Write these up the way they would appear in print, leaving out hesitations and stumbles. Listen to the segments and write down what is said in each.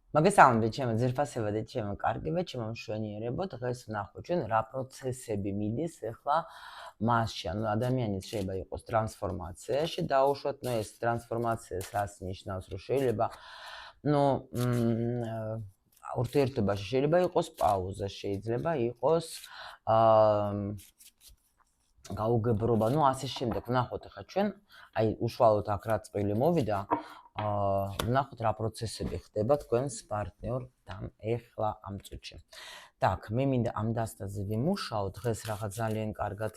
მოგესალმებით ჩემო ძირფასებად და ჩემო კარგებად, ჩემო მშვენიერებო. დღეს ვნახოთ ჩვენ რა პროცესები მიდის ახლა მასში. ანუ ადამიანის შეიძლება იყოს ტრანსფორმაციაში, დაუშვათ, ეს ტრანსფორმაციას რას ნიშნავს, რომ შეიძლება ურთიერთობაში შეიძლება იყოს პაუზა, შეიძლება იყოს გაუგებრობა, ასე შემდეგ. ვნახოთ ახლა ჩვენ, უშუალოდ აქ რა წყვილი მოვიდა, ვნახოთ რა პროცესები ხდება თქვენს პარტნიორთან ახლა ამ წუთში. Так, მე მინდა ამ დასტაზე ვიმუშაო, დღეს რაღაც ძალიან კარგად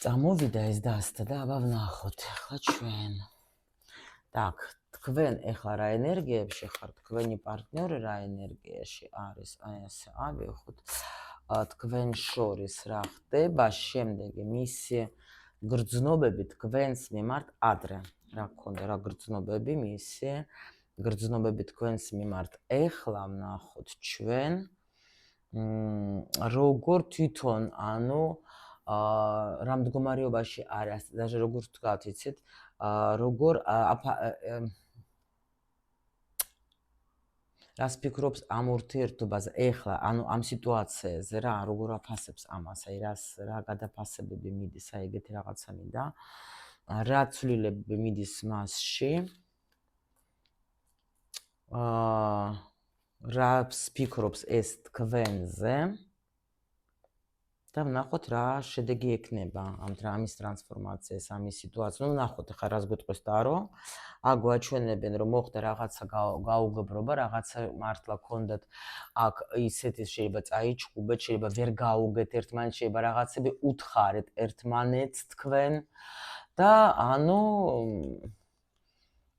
წამოვიდა ეს დასტა და აბა ვნახოთ ახლა ჩვენ. Так, თქვენ ახლა რა ენერგიებში ხართ, თქვენი პარტნიორი რა ენერგიაში არის, ასე ავიღოთ. თქვენ შორის რა ხდება, შემდეგი მისი გრძნობები თქვენს მიმართ ადრე. რა გქონდა, რა გრძნობები მისი გრძნობები თქვენს მიმართ ახლა ვნახოთ ჩვენ. როგორ თვითონ, რა მდგომარეობაში არის, даже როგორ ვთქვათ, იცით, როგორ რას ფიქრობს ამ ურთიერთობაზე ახლა, ამ სიტუაციაზე რა, როგორ აფასებს ამას, რა გადაფასებები მიდის, ეგეთი რაღაცა მინდა. რა ცვლილებები მიდის მასში? რას ფიქრობს ეს თქვენზე? და ვნახოთ რა შედეგი ექნება ამის ტრანსფორმაციას, ამის სიტუაციას. ვნახოთ ახლა რას გვეტყვის დარო. აგვაჩვენებენ რომ მოხდა რაღაცა გაუგებრობა, რაღაცა მართლა ქონდათ აქ ისეთი შეიძლება წაიჩხუბეთ, შეიძლება ვერ გაუგეთ ერთმანეთს, შეიძლება რაღაცები უთხარეთ ერთმანეთს თქვენ და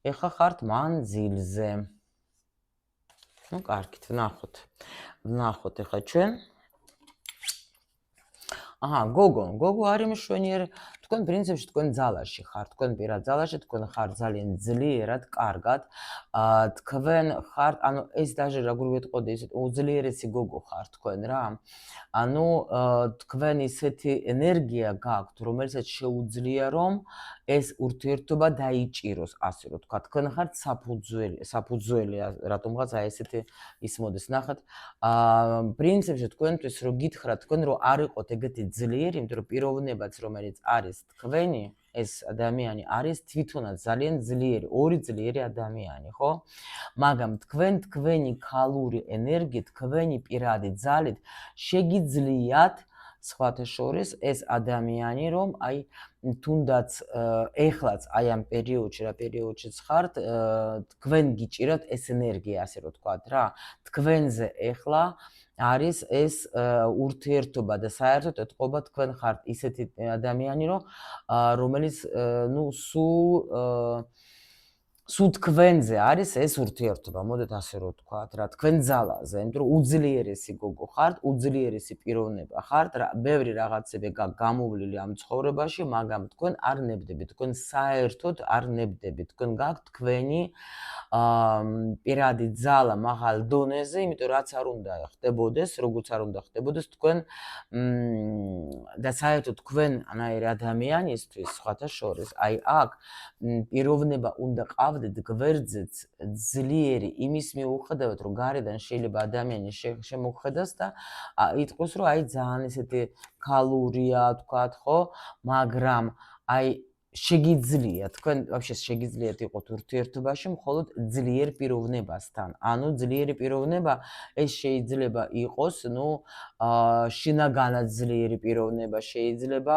ეხლა ხართ მანძილზე. კარგით, ვნახოთ ახლა ჩვენ. გოგო არის მშვენიერი. თქვენ პრინციპში თქვენ ძალაში ხართ, თქვენ პირად ძალაში, თქვენ ხართ ძალიან ძლიერად, კარგად. თქვენ ხართ, ეს даже როგორ ვეტყოდი, ისეთ უძლიერესი გოგო ხართ თქვენ რა. თქვენ ისეთი ენერგია გაქვთ, რომელსაც შეუძლია რომ ეს ურთიერთობა დაიჭიროს, ასე რომ თქვა. თქვენ ხართ საფუძველი, რატომღაც ესეთი ის მოდის. ნახეთ, პრინციპში თქვენთვის რო გითხრათ, თქვენ რო არ იყოთ ეგეთი ძლიერი, იმიტომ რომ პიროვნებაც რომელიც არის თქვენი, ეს ადამიანი არის თვითონაც ძალიან ძლიერი, ორი ძლიერი ადამიანი, ხო? მაგრამ თქვენი ქალური ენერგიით, თქვენი პირადი ძალით შეგიძლიათ სხვათა შორის ეს ადამიანი რომ თუნდაც ეხლაც ამ პერიოდში, რა პერიოდშიც ხართ, თქვენ გიჭიროთ ეს ენერგია, ასე რომ ვთქვათ რა. თქვენზე ეხლა არის ეს ურთიერთობა და საერთოდ ეთყობა თქვენ ხართ ისეთი ადამიანი, რომელიც სულ თქვენზე არის ეს ურთიერთობა, მოდეთ ასე რომ ვთქვათ რა, თქვენ ძალაზე, იმიტომ რომ უძლიერესი გოგო ხართ, უძლიერესი პიროვნება ხართ, ბევრი რაღაცები გამოვლილი ამ ცხოვრებაში, მაგრამ თქვენ არ ნებდებით, თქვენ საერთოდ არ ნებდებით, თქვენ გაქვთ თქვენი პირადი ძალა მაღალ დონეზე, იმიტომ რაც არ უნდა ხდებოდეს, როგორც არ უნდა ხდებოდეს, თქვენ და საერთოდ თქვენნაირი ადამიანისთვის სხვათა შორის, აქ პიროვნება უნდა ყავდეთ გვერდზეც ძლიერი იმის მიუხედავად, რომ გარედან შეიძლება ადამიანი შემოგვხედას და იტყვის, რომ ძალიან ესეთი ქალურია, თქვათ, ხო, მაგრამ შეგიძლიათ, თქვენ ვაფშე შეგიძლიათ იყოთ ურთიერთობაში მხოლოდ ძლიერ პიროვნებასთან. ძლიერი პიროვნება ეს შეიძლება იყოს, შინაგანად ძლიერი პიროვნება, შეიძლება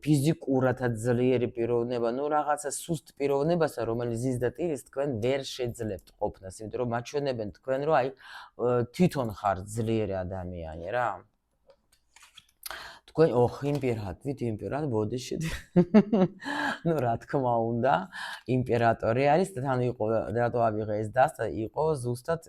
ფიზიკურადაც ძლიერი პიროვნება, რაღაცა სუსტ პიროვნებასთან, რომელიც ზის და ტირის თქვენ ვერ შეძლებთ ყოფნას, იმიტომ რომ მაჩვენებენ თქვენ, რომ თვითონ ხარ ძლიერი ადამიანი რა. თქვენ იმპერატორი, ბოდიში. რა თქმა უნდა, იმპერატორი არის და თან იყო, რატო ავიღე ეს დასტა, იყო ზუსტად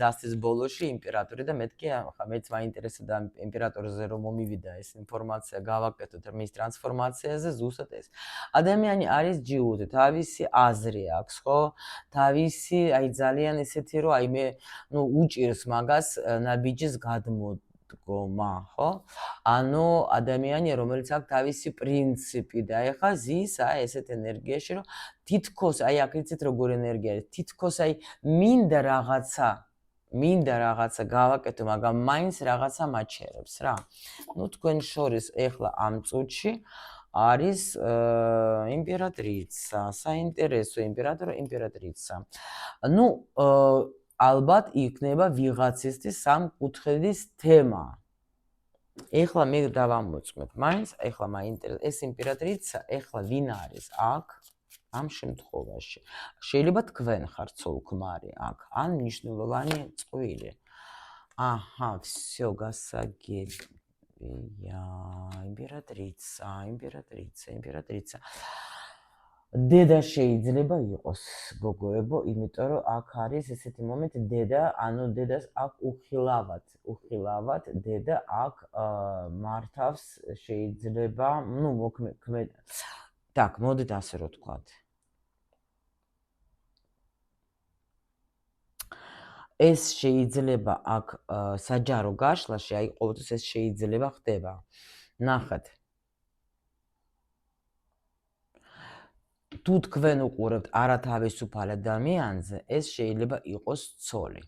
დასტის ბოლოში იმპერატორი და მეთქი, მეც მაინტერესებდა იმპერატორზე რომ მომივიდა ეს ინფორმაცია, გავაკეთოთ მის ტრანსფორმაციაზე, ზუსტად ეს. ადამიანი არის ჯიუტი, თავისი აზრი აქვს, ხო? თავისი, ძალიან ესეთი რომ მე უჭირს მაგას ნაბიჯის გადმო დგომა, ხო? ანუ ადამიანი, რომელიც აქვს თავისი პრინციპი და ეხა ზის ესეთ ენერგიაში, რომ თითქოს აი აქ იცით როგორ ენერგია არის, თითქოს აი მინდა რაღაცა გავაკეთო, მაგრამ მაინც რაღაცა მაჩერებს რა. ნუ თქვენ შორის ეხლა ამ წუთში არის იმპერატრიცა, საინტერესო იმპერატრიცა. ნუ ალბათ იქნება ვიღაცისთვის სამკუთხედის თემა. ეხლა მე დავამოწმებ, მაინც ეხლა მაინტერესებს ეს იმპერატრიცა, ეხლა ვინ არის აქ ამ შემთხვევაში? შეიძლება თქვენ ხართ ცოლ-ქმარი აქ, ან მნიშვნელოვანი წყვილი. აჰა, всё, გასაგებია. იმპერატრიცა. დედა შეიძლება იყოს გოგოებო, იმიტომ რომ აქ არის ესეთი მომენტი, დედა, ანუ დედას აქ უხილავად დედა აქ მართავს შეიძლება, ნუ მოქმედ. Так, მოდით ასე რომ ვთქვათ. ეს შეიძლება აქ საჯარო გაშლაში, აი ყოველთვის ეს შეიძლება ხდება. ნახეთ. თუ თქვენ უყურებთ არათავისუფალ ადამიანზე, ეს შეიძლება იყოს ცოლი.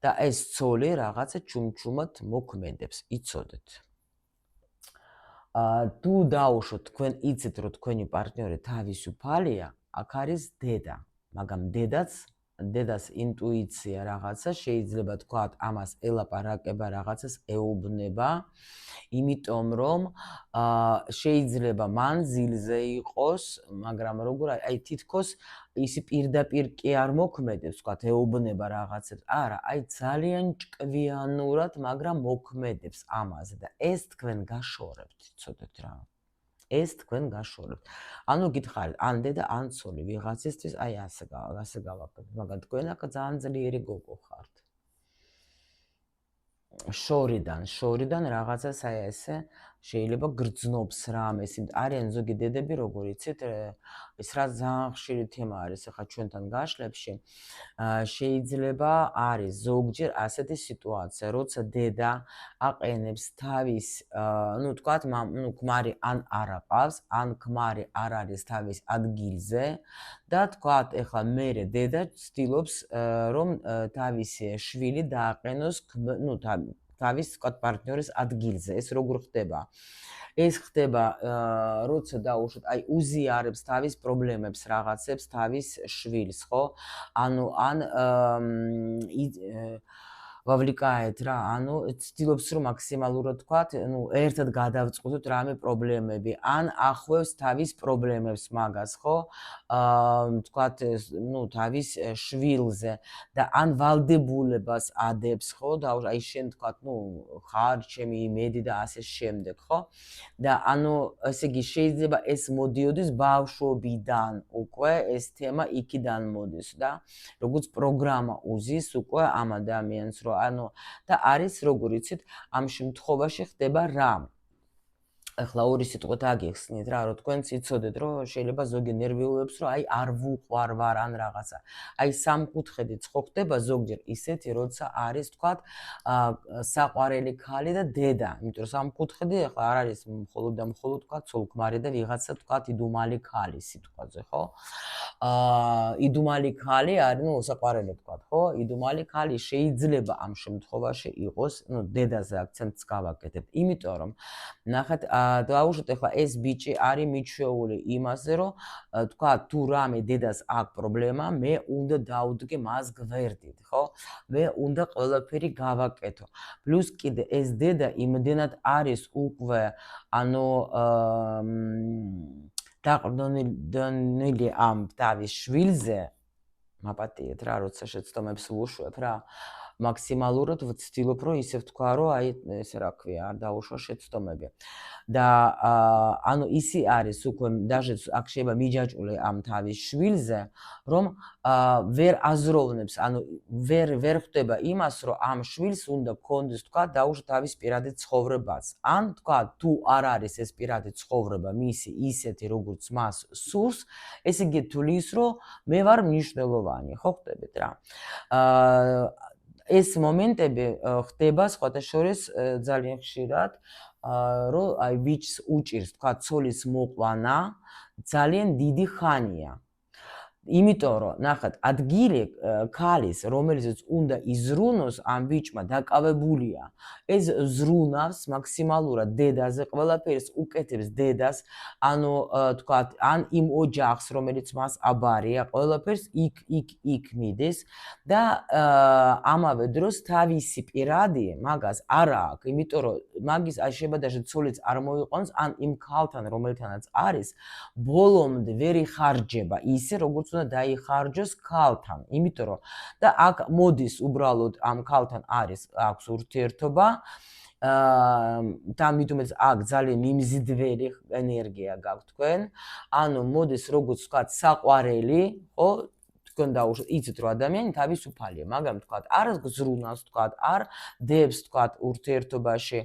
და ეს ცოლი რაღაცა ჩუმჩუმად მოქმედებს, იცოდეთ. თუ დაუშვოთ, თქვენ იცით, რომ თქვენი პარტნიორი თავისუფალია, აქ არის დედა, მაგრამ დედას ინტუიცია რაღაცა შეიძლება თქვათ, ამას ელაპარაკება, რაღაცას ეუბნება, იმიტომ რომ შეიძლება მან ზილზე იყოს, მაგრამ როგორ აი თითქოს ისი პირდაპირ კი არ მოქმედებს, თქვათ, ეუბნება რაღაცებს. არა, აი ძალიან ჭკვიანურად, მაგრამ მოქმედებს ამაზე და ეს თქვენ გაშორებთ, იცოდეთ რა. ეს თქვენ გაშორებთ. ანუ გითხარით, ან დედა, ან ცოლი, ვიღაცისთვის აი ასე გავაკეთოთ, მაგრამ თქვენ აქ ძალიან ძლიერი გოგო ხართ. შორიდან რაღაცას აი ესე შეიძლება გრძნობს რამეს, არიან ზოგი დედები, როგორ იცით, ეს რა ძალიან ხშირი თემა არის ახლა ჩვენთან გაშლებში. შეიძლება არის ზოგჯერ ასეთი სიტუაცია, როცა დედა აყენებს თავის, ნუ თქვათ, ქმარი ან არ აყავს, ან ქმარი არ არის თავის ადგილზე და თქვათ, ეხლა მერე დედა ცდილობს, რომ თავისი შვილი დააყენოს, ნუ თავის თქვათ პარტნიორის ადგილზე. ეს როგორ ხდება? ეს ხდება, როცა დაუშვათ, აი უზიარებს თავის პრობლემებს, რაღაცებს თავის შვილს, ხო? ანუ ან ვავლიკაეთ რა, ანუ ცდილობს რომ მაქსიმალურად თქვათ, ნუ ერთად გადავწყვეტოთ რამე პრობლემები, ან ახვევს თავის პრობლემებს მაგას, ხო? თქვათ, ნუ თავის შვილზე და ან ვალდებულებას ადებს, ხო? და აი შენ თქვათ, ნუ ხარ ჩემი იმედი და ასე შემდეგ, ხო? და ანუ ესე იგი შეიძლება ეს მოდიოდეს ბავშვობიდან უკვე ეს თემა იქიდან მოდის და როგორც პროგრამა უზის უკვე ამ ადამიანს, რომ ანუ და არის როგორ იცით, ამ შემთხვევაში ხდება რა? ახლა ორი სიტყვით აგიხსნით რა, რომ თქვენც იცოდეთ, რომ შეიძლება ზოგი ნერვიულობს, რომ აი არ ვუყვარ ვარ ან რაღაცა. აი სამკუთხედიც ხო ხდება ზოგჯერ ისეთი, როცა არის თქვათ, საყვარელი ქალი და დედა, იმიტომ რომ სამკუთხედი ახლა არ არის მხოლოდ და მხოლოდ თქვათ ცოლ-ქმარი და ვიღაცა თქვათ იდუმალი ქალი სიტყვაზე, ხო? იდუმალი ქალი არის, ნუ საყვარელი თქვათ, ხო? იდუმალი ქალი შეიძლება ამ შემთხვევაში იყოს, ნუ დედაზე აქცენტს გავაკეთებ, იმიტომ რომ ნახეთ, დავუშვათ ახლა ეს ბიჭი არის მიჩვეული იმაზე, რომ თქვა თუ რამე დედას აქვს პრობლემა, მე უნდა დავდგე მას გვერდით, ხო? მე უნდა ყველაფერი გავაკეთო. პლუს კიდე ეს დედა იმდენად არის უკვე, ანუ დაყრდნილი ამ თავის შვილზე, მაპატიეთ რა, როცა შეცდომებს ვუშვებ რა. მაქსიმალურად ვცდილობ, რომ ისე ვთქვა, რომ აი ესე რა ქვია, არ დაუშვა შეცდომები. და ანუ ისი არის უკვე даже აქ შეიძლება მიჯაჭვული ამ თავის შვილზე, რომ ვერ აზროვნებს, ანუ ვერ ხვდება იმას, რომ ამ შვილს უნდა გქონდეს თქვა დაუშვა თავის პირადი ცხოვრებაც. ან თქვა თუ არ არის ეს პირადი ცხოვრება მისი ისეთი, როგორც მას სურს, ესე იგი თulis, რომ მე ვარ მნიშვნელოვანი, ხო ხდებით რა. ეს მომენტები ხდება სხვათა შორის ძალიან ხშირად, რომ აი ვიჩს უჭირს თქვა ცოლის მოყვანა ძალიან დიდი ხანია. იმიტომ რომ ნახეთ, ადგილი ქალის, რომელზეც უნდა იზრუნოს ამ ბიჭმა დაკავებულია. ეს ზრუნავს მაქსიმალურად დედაზე, ყველაფერს უკეთებს დედას, ანუ თქვათ, ან იმ ოჯახს, რომელიც მას აბარია, ყველაფერს იქ მიდის და ამავე დროს თავისი პირადი მაგას არ აქვს, იმიტომ რომ მაგის შეებადაში ცოლიც არ მოიყვანს, ან იმ ქალთან, რომელთანაც არის, ბოლომდე ვერ იხარჯება ისე, როგორც უნდა დაიხარჯოს ქალთან, იმიტომ რომ და აქ მოდის უბრალოდ ამ ქალთან აქვს ურთიერთობა, და მithumetes აქ ძალიან მიმზიდველი ენერგია გაქვთ თქვენ, ანუ მოდის როგორც ვთქვათ საყვარელი, ხო? თქვენ დაუშვათ, იცით რომ ადამიანი თავისუფალია, მაგრამ თქვათ არ ზრუნავს, თქვათ არ დებს, თქვათ ურთიერთობაში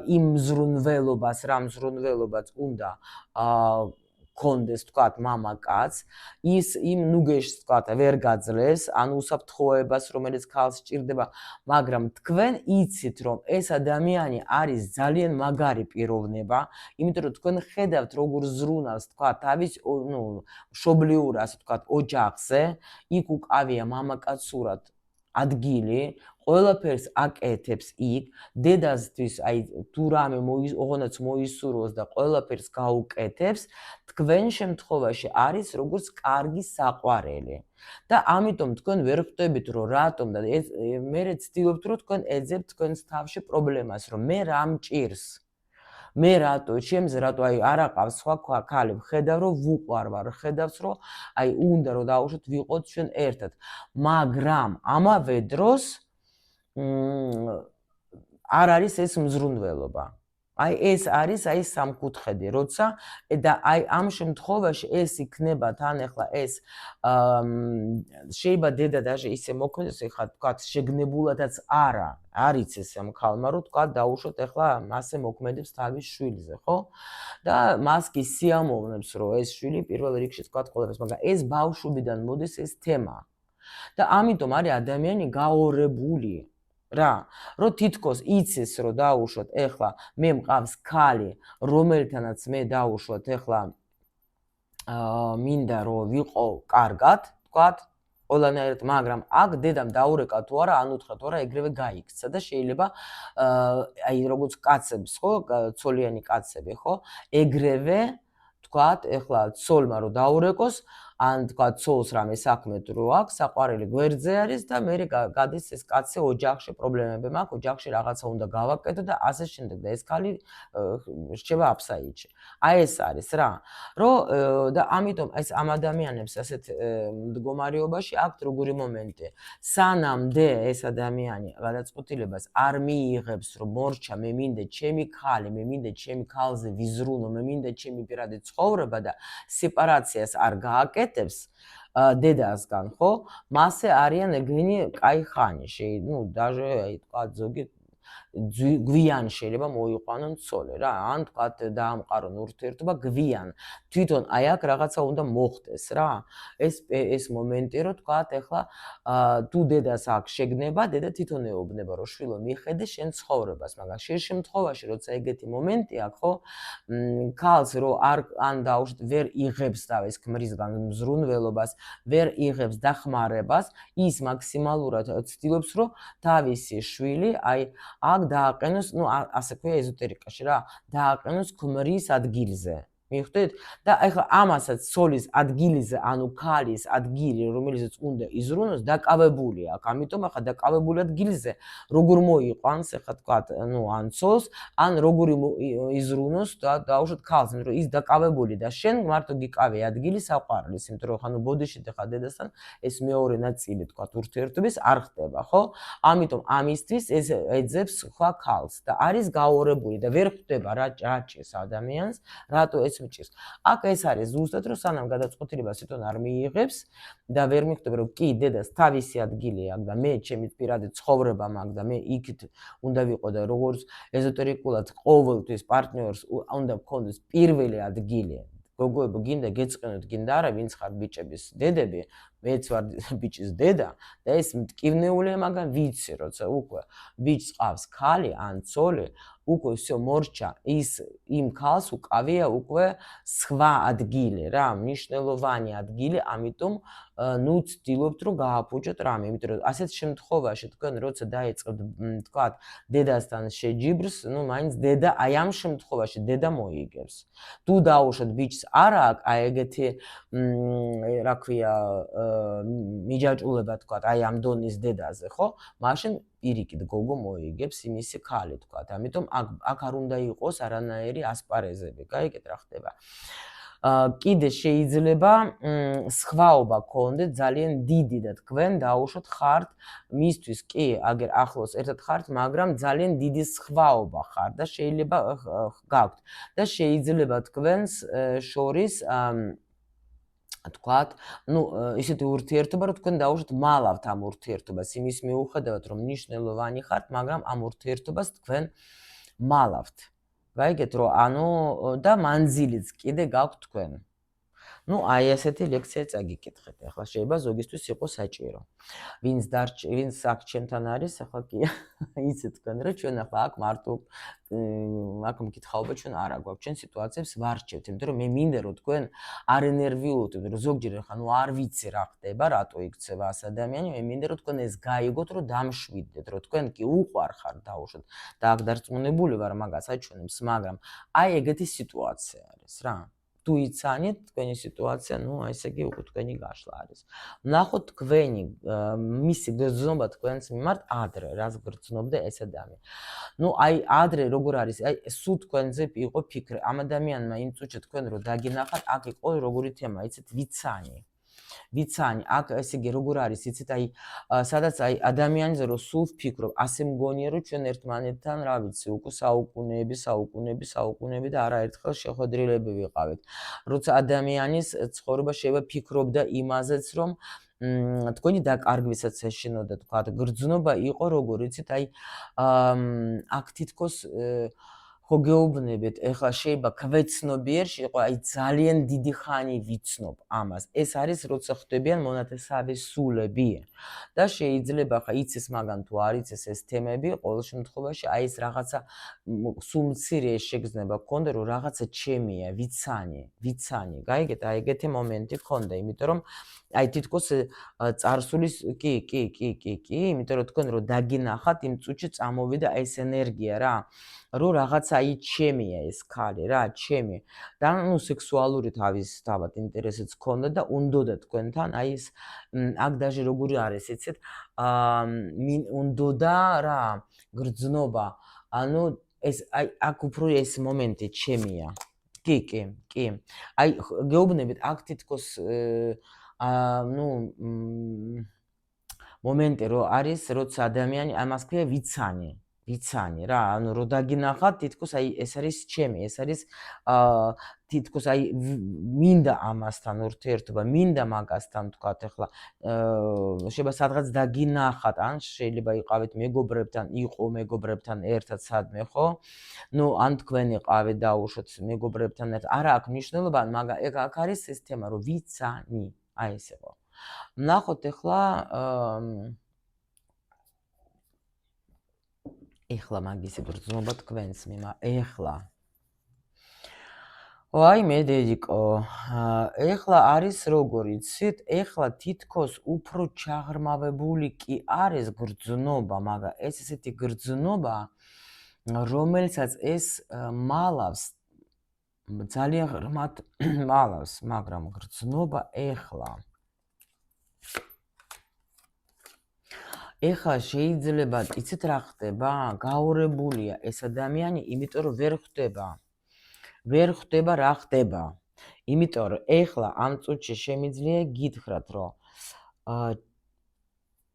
იმ ზრუნველობას, რამ ზრუნველობაც უნდა კონდეს თქვათ მამაკაც, ის იმ ნუგეშს თქვათ ვერ გაძლეს, ან უსაფრთხოებას, რომელიც ქალს სჭირდება, მაგრამ თქვენ იცით რომ ეს ადამიანი არის ძალიან მაგარი პიროვნება, იმიტომ რომ თქვენ ხედავთ როგორ ზრუნავს თქვათ თავის მშობლიურ ასე თქვათ ოჯახზე, იქ უკავია მამაკაცურად ადგილი, ყველაფერს აკეთებს იქ, დედასთვის აი თუ რამე ოღონდაც მოისურვოს და ყველაფერს გაუკეთებს, თქვენ შემთხვევაში არის როგორც კარგი საყვარელი. და ამიტომ თქვენ ვერ ხვდებით რომ რატომ და მე ცდილობთ რომ თქვენ ეძებთ თქვენს თავში პრობლემას, რომ მე რა მჭირს. მე რატო ჩემზე რატო აი არ აყავს სხვა ქალი, ხედავ რომ ვუყვარვარ, ხედავს რომ აი უნდა რომ დაუშვათ ვიყოთ ჩვენ ერთად, მაგრამ ამავე დროს არ არის ეს მზრუნველობა. აი ეს არის აი სამკუთხედი, როცა და აი ამ შემთხვევაში ეს იქნება თან ახლა ეს შეიძლება დედა даже ისე მოქმედოს, ეხლა თქვათ შეგნებულადაც არა, არის ეს ამ ქალმა რომ თქვათ დაუშვოთ ახლა მასე მოქმედებს თავის შვილზე, ხო? და მას კი სიამოვნებს რომ ეს შვილი პირველ რიგში თქვათ ყველაფერს, მაგრამ ეს ბავშვობიდან მოდის ეს თემა. და ამიტომ არის ადამიანი გაორებული. რა, რომ თითქოს იცის რომ დაუშვათ ეხლა მე მყავს ქალი, რომელთანაც მე დაუშვათ ეხლა მინდა რომ ვიყო კარგად, თქვათ, ყველანაირად, მაგრამ აქ დედამ დაურეკა თუ არა, ან უთხრა თუ არა, ეგრევე გაიქცა და შეიძლება აი როგორც კაცებს, ხო, ცოლიანი კაცები, ხო, ეგრევე თქვათ, ეხლა ცოლმა რომ დაურეკოს, ან თქვათ ცოლს რამე საქმე თუ აქვს, საყვარელი გვერდზე არის და მე გადის ეს კაცი ოჯახში პრობლემები მაქვს, ოჯახში რაღაცა უნდა გავაკეთო და ასე შემდეგ და ეს ქალი რჩება აფსაიდში. აი ეს არის რა, რომ და ამიტომ ეს ამ ადამიანებს ასეთ მდგომარეობაში აქვთ როგორი მომენტი. სანამდე ეს ადამიანი გადაწყვეტილებას არ მიიღებს, რომ მორჩა მე მინდა ჩემი ქალი, მე მინდა ჩემი ქალზე ვიზრუნო, მე მინდა ჩემი პირადი ცხოვრება და სეპარაციას არ გააკეთებს დედასგან, ხო? მასე არიან ეგენი კაი ხანი, даже აი თქვა ზოგი გვიან შეიძლება მოიყვანონ ცოლი რა, ან თქვათ დაამყარონ ურთიერთობა გვიან. თვითონ აი აქ რაღაცა უნდა მოხდეს რა. ეს მომენტი რომ თქვათ ეხლა თუ დედას აქვს შეგნება, დედა თვითონ ეუბნება რომ შვილო მიხედე შენ ცხოვრებას, მაგრამ შენ შემთხვევაში როცა ეგეთი მომენტი აქვს, ხო? ქალს რო ან დაუშვათ ვერ იღებს და ეს ქმრისგან მზრუნველობას, ვერ იღებს დახმარებას, ის მაქსიმალურად ცდილობს რომ თავისი შვილი აი აქ დააყენოს, ასე ქვია ეზოტერიკაში რა, დააყენოს ქმრის ადგილზე. მიხვდით? და ეხლა ამასაც ცოლის ადგილზე, ანუ ქალის ადგილი, რომელზეც უნდა იზრუნოს, დაკავებული აქვს. ამიტომ ახლა დაკავებული ადგილზე როგორ მოიყვანს, ახლა თქვათ, ან ცოლს, ან როგორ იზრუნოს და დაუშვათ ქალს, რომ ის დაკავებული და შენ მარტო გიკავე ადგილი საყვარლის, იმიტომ რომ ხანუ ბოდიშით ახლა დედასთან ეს მეორე ნაწილი, თქვათ, ურთიერთობის არ ხდება, ხო? ამიტომ ამისთვის ეს ეძებს სხვა ქალს და არის გაორებული და ვერ ხვდება რა ჭირს ადამიანს, რატო ეს მჭირს. აქ ეს არის ზუსტად რომ სანამ გადაწყვეტილებას თვითონ არ მიიღებს და ვერ მიხვდება რომ კი დედას თავისი ადგილი აქვს და მე ჩემი პირადი ცხოვრება მაქვს და მე იქით უნდა ვიყო და როგორც ეზოტერიკულად ყოველთვის პარტნიორს უნდა გქონდეს პირველი ადგილი გოგოებო, გინდა გეწყინოთ, გინდა არა, ვინც ხარ ბიჭების დედები, მეც ვარ ბიჭის დედა და ეს მტკივნეულია, მაგრამ ვიცი, როცა უკვე ბიჭს ყავს ქალი ან ცოლი, უკვე всё მორჩა, ის იმ ქალს უკავია უკვე სხვა ადგილი რა, მნიშვნელოვანი ადგილი, ამიტომ ნუ ცდილობთ რომ გააფუჭოთ რამე, იმიტომ რომ ასეთ შემთხვევაში თქვენ როცა დაიწყებთ თქვათ დედასთან შეჯიბრს, ნუ მაინც დედა აი ამ შემთხვევაში დედა მოიგებს. თუ დაუშვათ ბიჭს არა აქვს აი ეგეთი რა ქვია მიჯაჭულება თქვათ აი ამ დონის დედაზე, ხო? მაშინ პირიქით გოგო მოიგებს იმისი ქალი თქვათ. ამიტომ აქ არ უნდა იყოს არანაირი ასპარეზები. გაიგეთ რა ხდება. კიდე შეიძლება სხვაობა გქონდეთ ძალიან დიდი და თქვენ დაუშვათ ხართ მისთვის კი აგერ ახლოს ერთად ხართ, მაგრამ ძალიან დიდი სხვაობა ხარ და შეიძლება გაქვთ და შეიძლება თქვენს შორის თქვათ, ნუ ისეთი ურთიერთობა, რომ თქვენ დაუშვათ მალავთ ამ ურთიერთობას, იმის მიუხედავად, რომ მნიშვნელოვანი ხართ, მაგრამ ამ ურთიერთობას თქვენ მალავთ. გაიგეთ, რომ ანუ და მანძილიც კიდე გაქვთ თქვენ. ნუ აი ესეთი ლექცია წაგიკითხეთ. ახლა შეიძლება ზოგისთვის იყოს საჭირო. ვინც აქ ჩემთან არის, ახლა კი იცით თქვენ, რომ ჩვენ ახლა აქ მარტო აქ მკითხაობა ჩვენ არ აგვაქვს. ჩვენ სიტუაციებს ვარჩევთ, იმიტომ რომ მე მინდა რომ თქვენ არ ენერგიულობთ, იმიტომ რომ ზოგჯერ ახლა ნუ არ ვიცი რა ხდება, რატო იქცევა ას ადამიანი, მე მინდა რომ თქვენ ეს გაიგოთ, რომ დამშვიდდეთ, რომ თქვენ კი უყვარ ხარ დაუშვათ და აქ დარწმუნებული ვარ მაგას აჩვენებს, მაგრამ აი ეგეთი სიტუაცია არის რა. თუ იცანით თქვენი სიტუაცია, ნუ აი ესე იგი უკვე თქვენი გაშლა არის. ვნახოთ თქვენი მისი გრძნობა თქვენს მიმართ ადრე, რაც გრძნობდა ეს ადამიანი. ნუ აი ადრე როგორ არის, აი სულ თქვენზე იყო ფიქრი. ამ ადამიანმა იმ წუთში თქვენ რო დაგინახათ, აქ იყო როგორი თემა, იცით, ვიცანი, აქ ესე იგი როგორ არის, იცით, აი სადაც აი ადამიანზე რო სულ ვფიქრობ, ასე მგონია რომ ჩვენ ერთმანეთთან, რა ვიცი, უკვე საუკუნეები და არაერთხელ შეხვედრილები ვიყავით. როცა ადამიანის ცხოვრება შეიძლება ფიქრობდა იმაზეც, რომ თქვენი დაკარგვისაც ეშინოდა, თქვა, გრძნობა იყო როგორ იცით, აი აქ თითქოს ხო გეუბნებით, ეხლა შეიძლება კვეცნობიერში იყო, აი ძალიან დიდი ხანი ვიცნობ ამას. ეს არის როცა ხდებიან მონათესავე სულები და შეიძლება ხა იცის, მაგრამ თუ არ იცის ეს თემები, ყოველ შემთხვევაში აი ეს რაღაცა სულ მცირე შეგრძნება გქონდა, რომ რაღაცა ჩემია, ვიცანი, გაიგეთ, აი ეგეთი მომენტი გქონდა, იმიტომ რომ აი თითქოს წარსულის კი, იმიტომ რომ თქვენ რო დაგინახათ, იმ წუთში წამოვიდა ეს ენერგია რა. რომ რაღაცა აი ჩემია ეს ქალი რა, ჩემი. და ნუ სექსუალური თავად ინტერესიც გქონდა და უნდოდა თქვენთან აი ეს აქ даже როგორი არის, იცით, უნდოდა რა, გრძნობა. ანუ ეს აი აქ უფრო ეს მომენტი ჩემია. კი. აი გეუბნებით აქ თითქოს ნუ მომენტი რო არის, როცა ადამიანი ამას ქვია ვიცანი რა, ანუ რო დაგინახათ, თითქოს აი ეს არის ჩემი, ეს არის თითქოს აი მინდა ამასთან ურთიერთობა, მინდა მაგასთან თქვათ, ახლა შეიძლება სადღაც დაგინახათ, ან შეიძლება იყავით მეგობრებთან ერთად სადმე, ხო? ნუ ან თქვენ იყავით დაუშვათ მეგობრებთან ერთად, არა აქვს მნიშვნელობა, მაგრამ აქ არის ეს თემა, რომ ვიცანი, აი ეს იყო. ვნახოთ ახლა ეხლა მაგისი გრძნობა თქვენს მიმართ, ეხლა. ვაი მე დედიკო, ეხლა არის როგორ იცით, ეხლა თითქოს უფრო ჩაღრმავებული კი არის გრძნობა, მაგრამ ეს ესეთი გრძნობა, რომელსაც ეს მალავს, ძალიან ღრმად მალავს, მაგრამ გრძნობა ეხლა. ეხლა შეიძლება, იცით რა ხდება, გაურებულია ეს ადამიანი, იმიტომ რომ ვერ ხვდება რა ხდება. იმიტომ რომ ეხლა ამ წუთში შემიძლია გითხრათ, რომ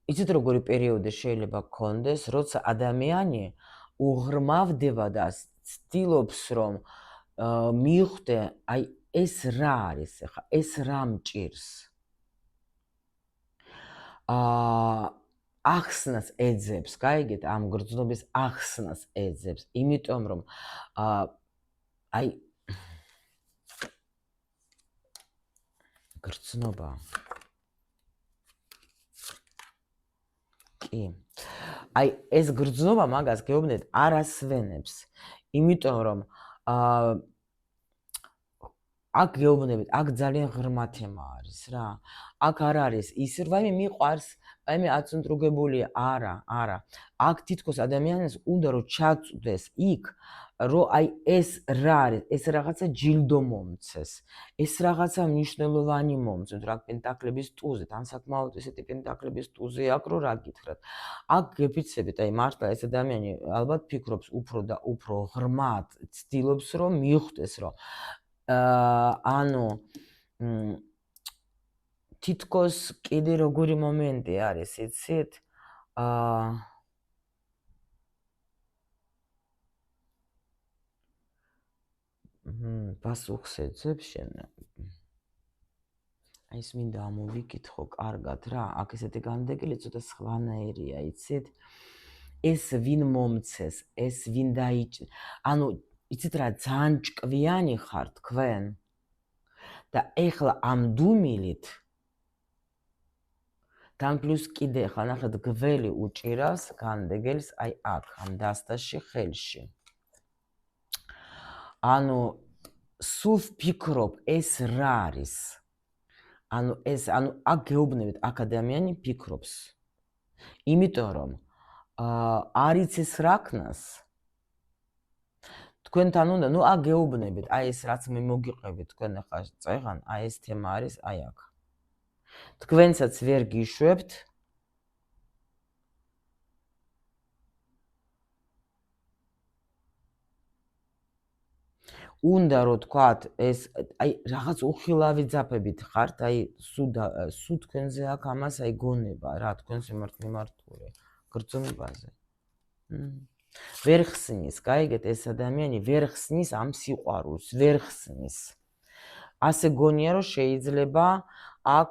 იცით როგორი პერიოდი შეიძლება გქონდეს, როცა ადამიანი უღრმავდება და ცდილობს რომ მიხვდე, აი ეს რა არის ეხლა, ეს რა მჭირს. ახსნას ეძებს, გაიგეთ, ამ გრძნობის ახსნას ეძებს, იმიტომ რომ აი გრძნობა. კი. აი ეს გრძნობა მაგას გეუბნეთ არ ასვენებს. იმიტომ რომ აქ გეუბნებით, აქ ძალიან ღრმა თემა არის რა. აქ არ არის ის რომ მიყვარს, მე აწუნტრუგებულია, არა. აქ თითქოს ადამიანს უნდა რომ ჩაწვდეს იქ, რომ აი ეს რა არის, ეს რაღაცა ჯილდო მომცეს. ეს რაღაცა მნიშვნელოვანი მომცეს, რა პენტაკლების ტუზე, თან საკმაოდ ესეთი პენტაკლების ტუზე აქ რო რა გითხრათ. აქ გეფიცებით, აი მართლა ეს ადამიანი ალბათ ფიქრობს უფრო და უფრო ღრმად, ცდილობს რომ მიხვდეს რომ ანუ თითქოს კიდე როგორი მომენტი არის, იცით? პასუხს ეძებ შენ. აი ეს მინდა ამოვიკითხო კარგად რა, აქ ესეთი განდეგილი ცოტა სხვანაირია, იცით? ეს ვინ მომცეს, ეს ვინ დაიჭ. ანუ იცით რა, ძალიან ჭკვიანი ხარ თქვენ. და ეხლა ამ დუმილით თან პლუს კიდე ხა ნახეთ გველი უჭირავს განდეგელს აი აქ ამ დასტაში ხელში. ანუ სულ ფიქრობ ეს რა არის? ანუ აქ გეუბნებით აქ ადამიანი ფიქრობს. იმიტომ რომ არ იცის რა ქნას. თქვენთან უნდა, აქ გეუბნებით, აი ეს რაც მე მოგიყვებით თქვენ ახლა წეღან, აი ეს თემა არის აი აქ. თქვენსაც ვერ გიშვებთ. უნდა რომ თქვათ ეს აი რაღაც უხილავი ძაფებით ხართ, აი სულ თქვენზე აქ ამას აი გონება რა, თქვენს მიმართული გრძნობაზე. ვერ ხსნის, გაიგეთ ეს ადამიანი ვერ ხსნის ამ სიყვარულს, ვერ ხსნის. ასე გონია რომ შეიძლება აქ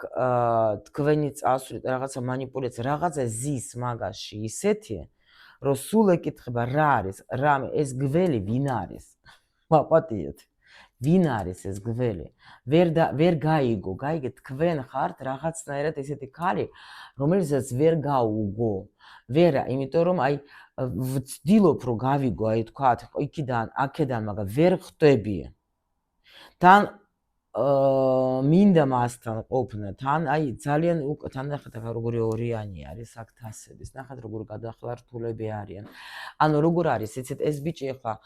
თქვენი წასვლით რაღაცა მანიპულაცია, რაღაცა ზის მაგაში ისეთი, რომ სულ ეკითხება რა არის, რამე ეს გველი ვინ არის? მაპატიეთ. ვინ არის ეს გველი? ვერ გაიგო, გაიგეთ, თქვენ ხართ რაღაცნაირად ესეთი ქალი, რომელსაც ვერ გაუგო. ვერა, იმიტომ რომ აი ვცდილობ რომ გავიგო, აი თქვათ, იქიდან, აქედან, მაგრამ ვერ ხვდები. თან მინდა მასთან ყოფნა, თან აი ძალიან თან ნახეთ ახლა როგორი ორიანი არის აქ თასების, ნახეთ როგორ გადახლართულები არიან. ანუ როგორ არის, იცით ეს ბიჭი ახლა,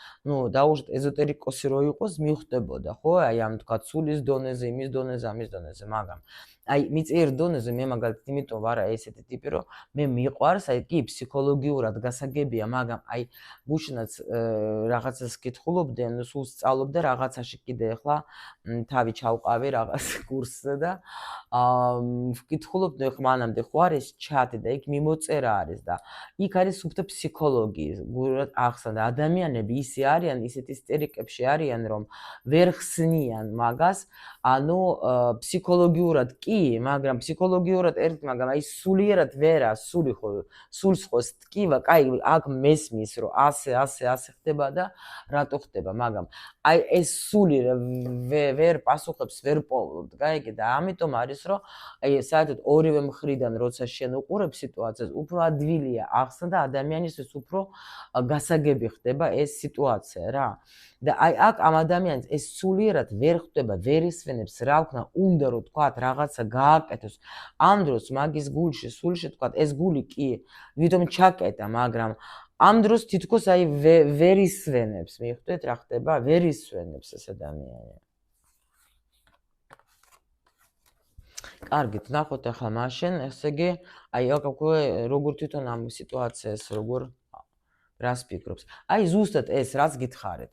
დაუშვათ ეზოტერიკოსი რო იყოს, მიხვდებოდა, ხო? აი ამ თქვა სულის დონეზე, იმის დონეზე, ამის დონეზე, მაგრამ აი მიწიერ დონეზე მე მაგალითად იმიტომ ვარ ესეთი ტიპი, რომ მე მიყვარს, აი კი ფსიქოლოგიურად გასაგებია, მაგრამ აი გუშინაც რაღაცას კითხულობდი, ანუ სულ სწავლობდა რაღაცაში კიდე ახლა თავი ჩავყავი რაღაც კურსზე და ვკითხულობდი ხომ მანამდე ხო არის ჩატი და იქ მიმოწერა არის და იქ არის უფრო ფსიქოლოგიის გულად ახსნა ადამიანები ისე არიან, ისეთ ისტერიკებში არიან, რომ ვერ ხსნიან მაგას, ანუ ფსიქოლოგიურად კი, მაგრამ ფსიქოლოგიურად მაგრამ აი სულიერად ვერა, სულს ხო ტკივა, კაი, აქ მესმის, რომ ასე ხდება და რატო ხდება, მაგრამ აი ეს სული ვერ პასუხებს, ვერ პოვლობთ, გაიგე და ამიტომ არის, რომ აი საერთოდ ორივე მხრიდან როცა შენ უყურებ სიტუაციას, უფრო ადვილია ახსნა და ადამიანისთვის უფრო გასაგები ხდება ეს სიტუაცია რა. და აი აქ ამ ადამიანს ეს სულიერად ვერ ხვდება, ვერ ისვენებს, რა ვქნა, უნდა რომ თქვა რაღაცა გააკეთოს. ამ დროს მაგის გულში, სულში თქვა ეს გული კი, ვიდრე ჩაკეტა, მაგრამ ამ დროს თითქოს აი ვერ ისვენებს, მიხვდეთ რა ხდება? ვერ ისვენებს ეს ადამიანი. კარგით, ნახოთ ახლა მაშინ, ესე იგი, აი აქ როგორ თვითონ ამ სიტუაციას როგორ რას ფიქრობს. აი ზუსტად ეს რაც გითხარით.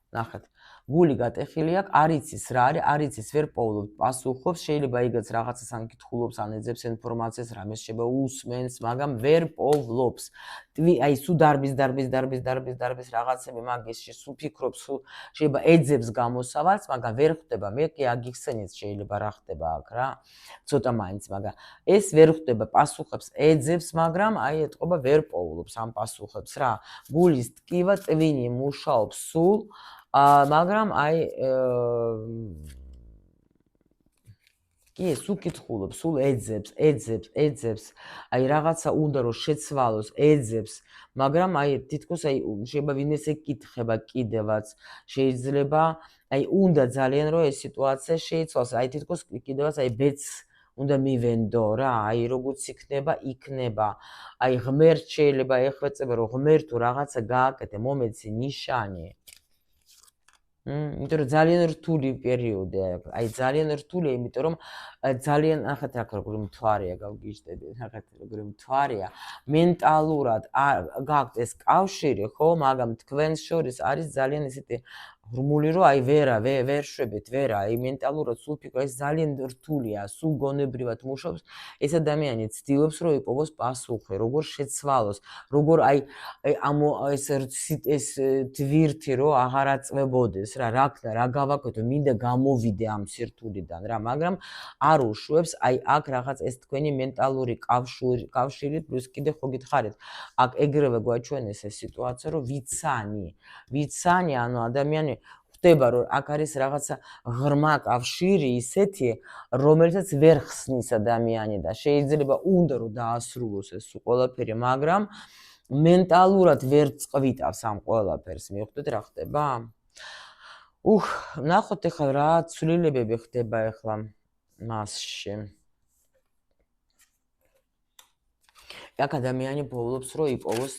ნახეთ. გული გატეხილი აქვს, არ იცის რა არის, არ იცის, ვერ პოვლობს, პასუხობს, შეიძლება იგაც რაღაცას ან კითხულობს, ან ეძებს ინფორმაციას, რამეს შეიძლება უსმენს, მაგრამ ვერ პოვლობს. აი სულ დარბის რაღაცები მაგისში, სულ ფიქრობს, შეიძლება ეძებს გამოსავალს, მაგრამ ვერ ხვდება. მე კი აგიხსენით შეიძლება რა ხდება აქ რა. ცოტა მაინც, მაგრამ ეს ვერ ხვდება, პასუხებს ეძებს, მაგრამ აი ეთყობა ვერ პოვლობს ამ პასუხებს რა. გულის ტკივა ტვინი მუშაობს სულ მაგრამ აი კი, სულ კითხულობ, სულ ეძებს, აი რაღაცა უნდა რომ შეცვალოს, ეძებს, მაგრამ აი თითქოს აი შეიძლება ვინმეს ეკითხება კიდევაც, შეიძლება აი უნდა ძალიან რომ ეს სიტუაცია შეიცვალოს, აი თითქოს კიდევაც აი ბეც უნდა მივენდო რა, აი როგორც იქნება, აი ღმერთ შეიძლება ეხვეწება რომ ღმერთო რაღაცა გააკეთე, მომეცი ნიშანი. იმიტომ რომ ძალიან რთული პერიოდია, აი ძალიან რთულია, იმიტომ რომ ძალიან ნახეთ როგორი მთვარეა გავგიჟდები, ნახეთ როგორი მთვარეა, მენტალურად გაქვთ ეს კავშირი, ხო, მაგრამ თქვენს შორის არის ძალიან ისეთი ღრმული, რომ აი ვერ შვებით, ვერა, აი მენტალურად სულ ფიქრობ, ეს ძალიან რთულია, სულ გონებრივად მუშაობს, ეს ადამიანი ცდილობს რომ იპოვოს პასუხი, როგორ შეცვალოს, როგორ აი ეს თვირთი რომ აღარ აწვებოდეს რა გავაკეთო, მინდა გამოვიდე ამ სირთულიდან რა, მაგრამ არ უშვებს, აი აქ რაღაც ეს თქვენი მენტალური კავშირი პლუს კიდე ხო გითხარით, აქ ეგრევე გვაჩვენეს ეს სიტუაცია, რომ ვიცანი, ანუ ადამიანი ხდება, რომ აქ არის რაღაცა ღრმა კავშირი ისეთი, რომელსაც ვერ ხსნის ადამიანი და შეიძლება უნდა რომ დაასრულოს ეს ყველაფერი, მაგრამ მენტალურად ვერ წყვიტავს ამ ყველაფერს, მიხვდეთ რა ხდება? ნახოთ ეხლა რა ცვლილებები ხდება ეხლა მასში. აქ ადამიანი პოულობს რომ იპოვოს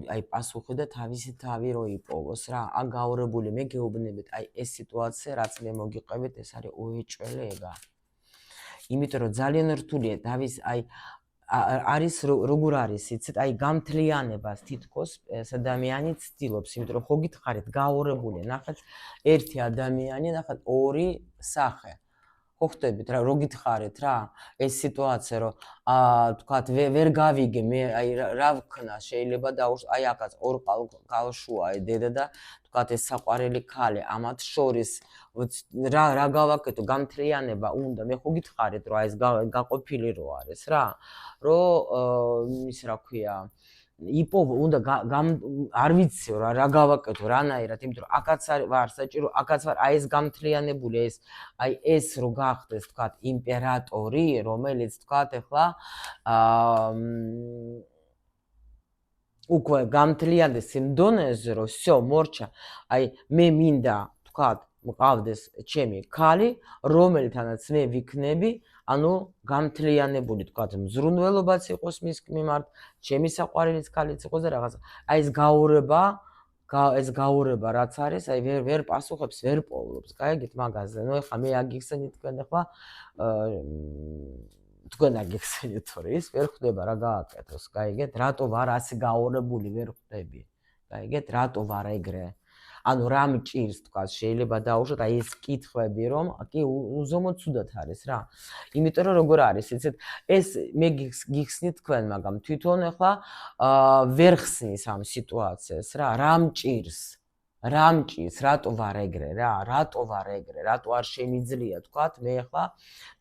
აი პასუხი და თავისი თავი რომ იპოვოს რა. აქ გაურებული მე გეუბნებით, აი ეს სიტუაცია რაც მე მოგიყვებით, ეს არის უეჭველება. იმიტომ რომ ძალიან რთულია თავის აი არის როგორ არის იცით, აი გამთლიანებას თითქოს ეს ადამიანი ცდილობს, იმიტომ რომ ხო გითხარით გაურებული, ნახეთ ერთი ადამიანი, ნახეთ ორი სახე. ხო ხდებით რა, რო გითხარით რა, ეს სიტუაცია რომ თქვათ ვერ გავიგე მე აი რა ვქნა, შეიძლება აი აქაც ორ კალშუა დედა და თქვათ ეს საყვარელი ქალი, ამათ შორის რა გავაკეთო, გამთლიანება უნდა, მე ხო გითხარით რომ აი ეს გაყოფილი რო არის რა, რომ ის რა ქვია, იპოვო, უნდა არ ვიციო რა გავაკეთო, რანაირად, იმიტომ რომ აქაც ვარ საჭირო, აქაც ვარ, აი ეს გამთლიანებული, ეს რო გახდეს, თქვათ, იმპერატორი, რომელიც თქვათ ახლა უკვე გამთლიანდეს იმ დონეზე, რომ всё, მორჩა, აი მე მინდა, თქვათ, მყავდეს ჩემი ქალი, რომელთანაც მე ვიქნები, ანუ გამთლიანებული, თქვათ, მზრუნველობაც იყოს მის მიმართ, ჩემი საყვარელის ქალიც იყოს და რაღაცა. აი ეს გაურება რაც არის, აი ვერ პასუხებს, ვერ პოულობს, გაიგეთ მაგაზე. ნუ ეხლა მე აგიხსენით თქვენ ეხლა თქვენ აგიხსენით თორე ის ვერ ხდება რა გააკეთოს, გაიგეთ? რატო ვარ ასე გაურებული, ვერ ხდები. გაიგეთ? რატო ვარ ეგრე? ანუ რა მჭირს, თქვა, შეიძლება დაუშვათ აი ეს კითხვები, რომ კი უზომოდ ცუდად არის რა. იმიტომ რომ როგორ არის, იცით, ეს მე გიხსნით თქვენ, მაგრამ თვითონ ახლა ვერ ხსნის ამ სიტუაციას რა, რა მჭირს, რატო ვარ ეგრე რა, რატო არ შემიძლია, თქვათ, მე ახლა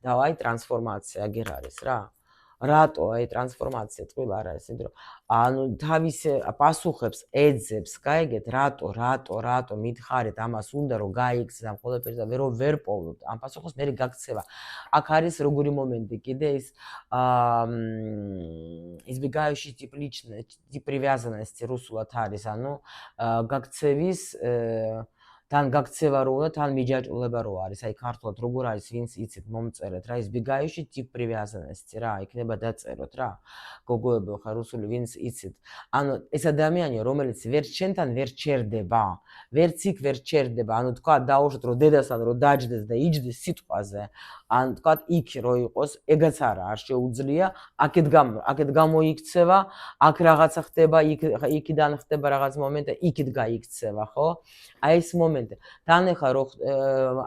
დავაი ტრანსფორმაცია აგერ არის რა. რატო აი ტრანსფორმაცია წყვილ არ არის, იმიტომ რომ ანუ თავის პასუხებს ეძებს, გაიგეთ, რატო მითხარით, ამას უნდა რომ გაიქცეს ამ ყველაფერს და ვერ პოვლობთ ამ პასუხს, მე გაქცევა. აქ არის როგორი მომენტი კიდე ის избегающий тип привязанности русულად არის, ანუ გაქცევის თან გაქცევა რო უნდა, თან მიჯაჭვლება რო არის, აი ქართულად როგორ არის, ვინც იცით, მომწერეთ რა, избегающий тип привязанности რა, იქნება დაწეროთ რა. გოგოებო, ხა რუსული ვინც იცით. ანუ ეს ადამიანი, რომელიც ვერ შენთან ვერ ჩერდება, ვერც იქ ვერ ჩერდება, ანუ თქვა დაუშვათ რომ დედასთან რო დაჯდეს და იჯდეს სიტყვაზე, ან თქვა იქ რო იყოს, ეგაც არ შეუძლია, აქეთ გამოიქცევა, აქ რაღაცა ხდება, იქიდან ხდება რაღაც მომენტი, იქით გაიქცევა, ხო? აი ეს მომენტი. თან ახლა რო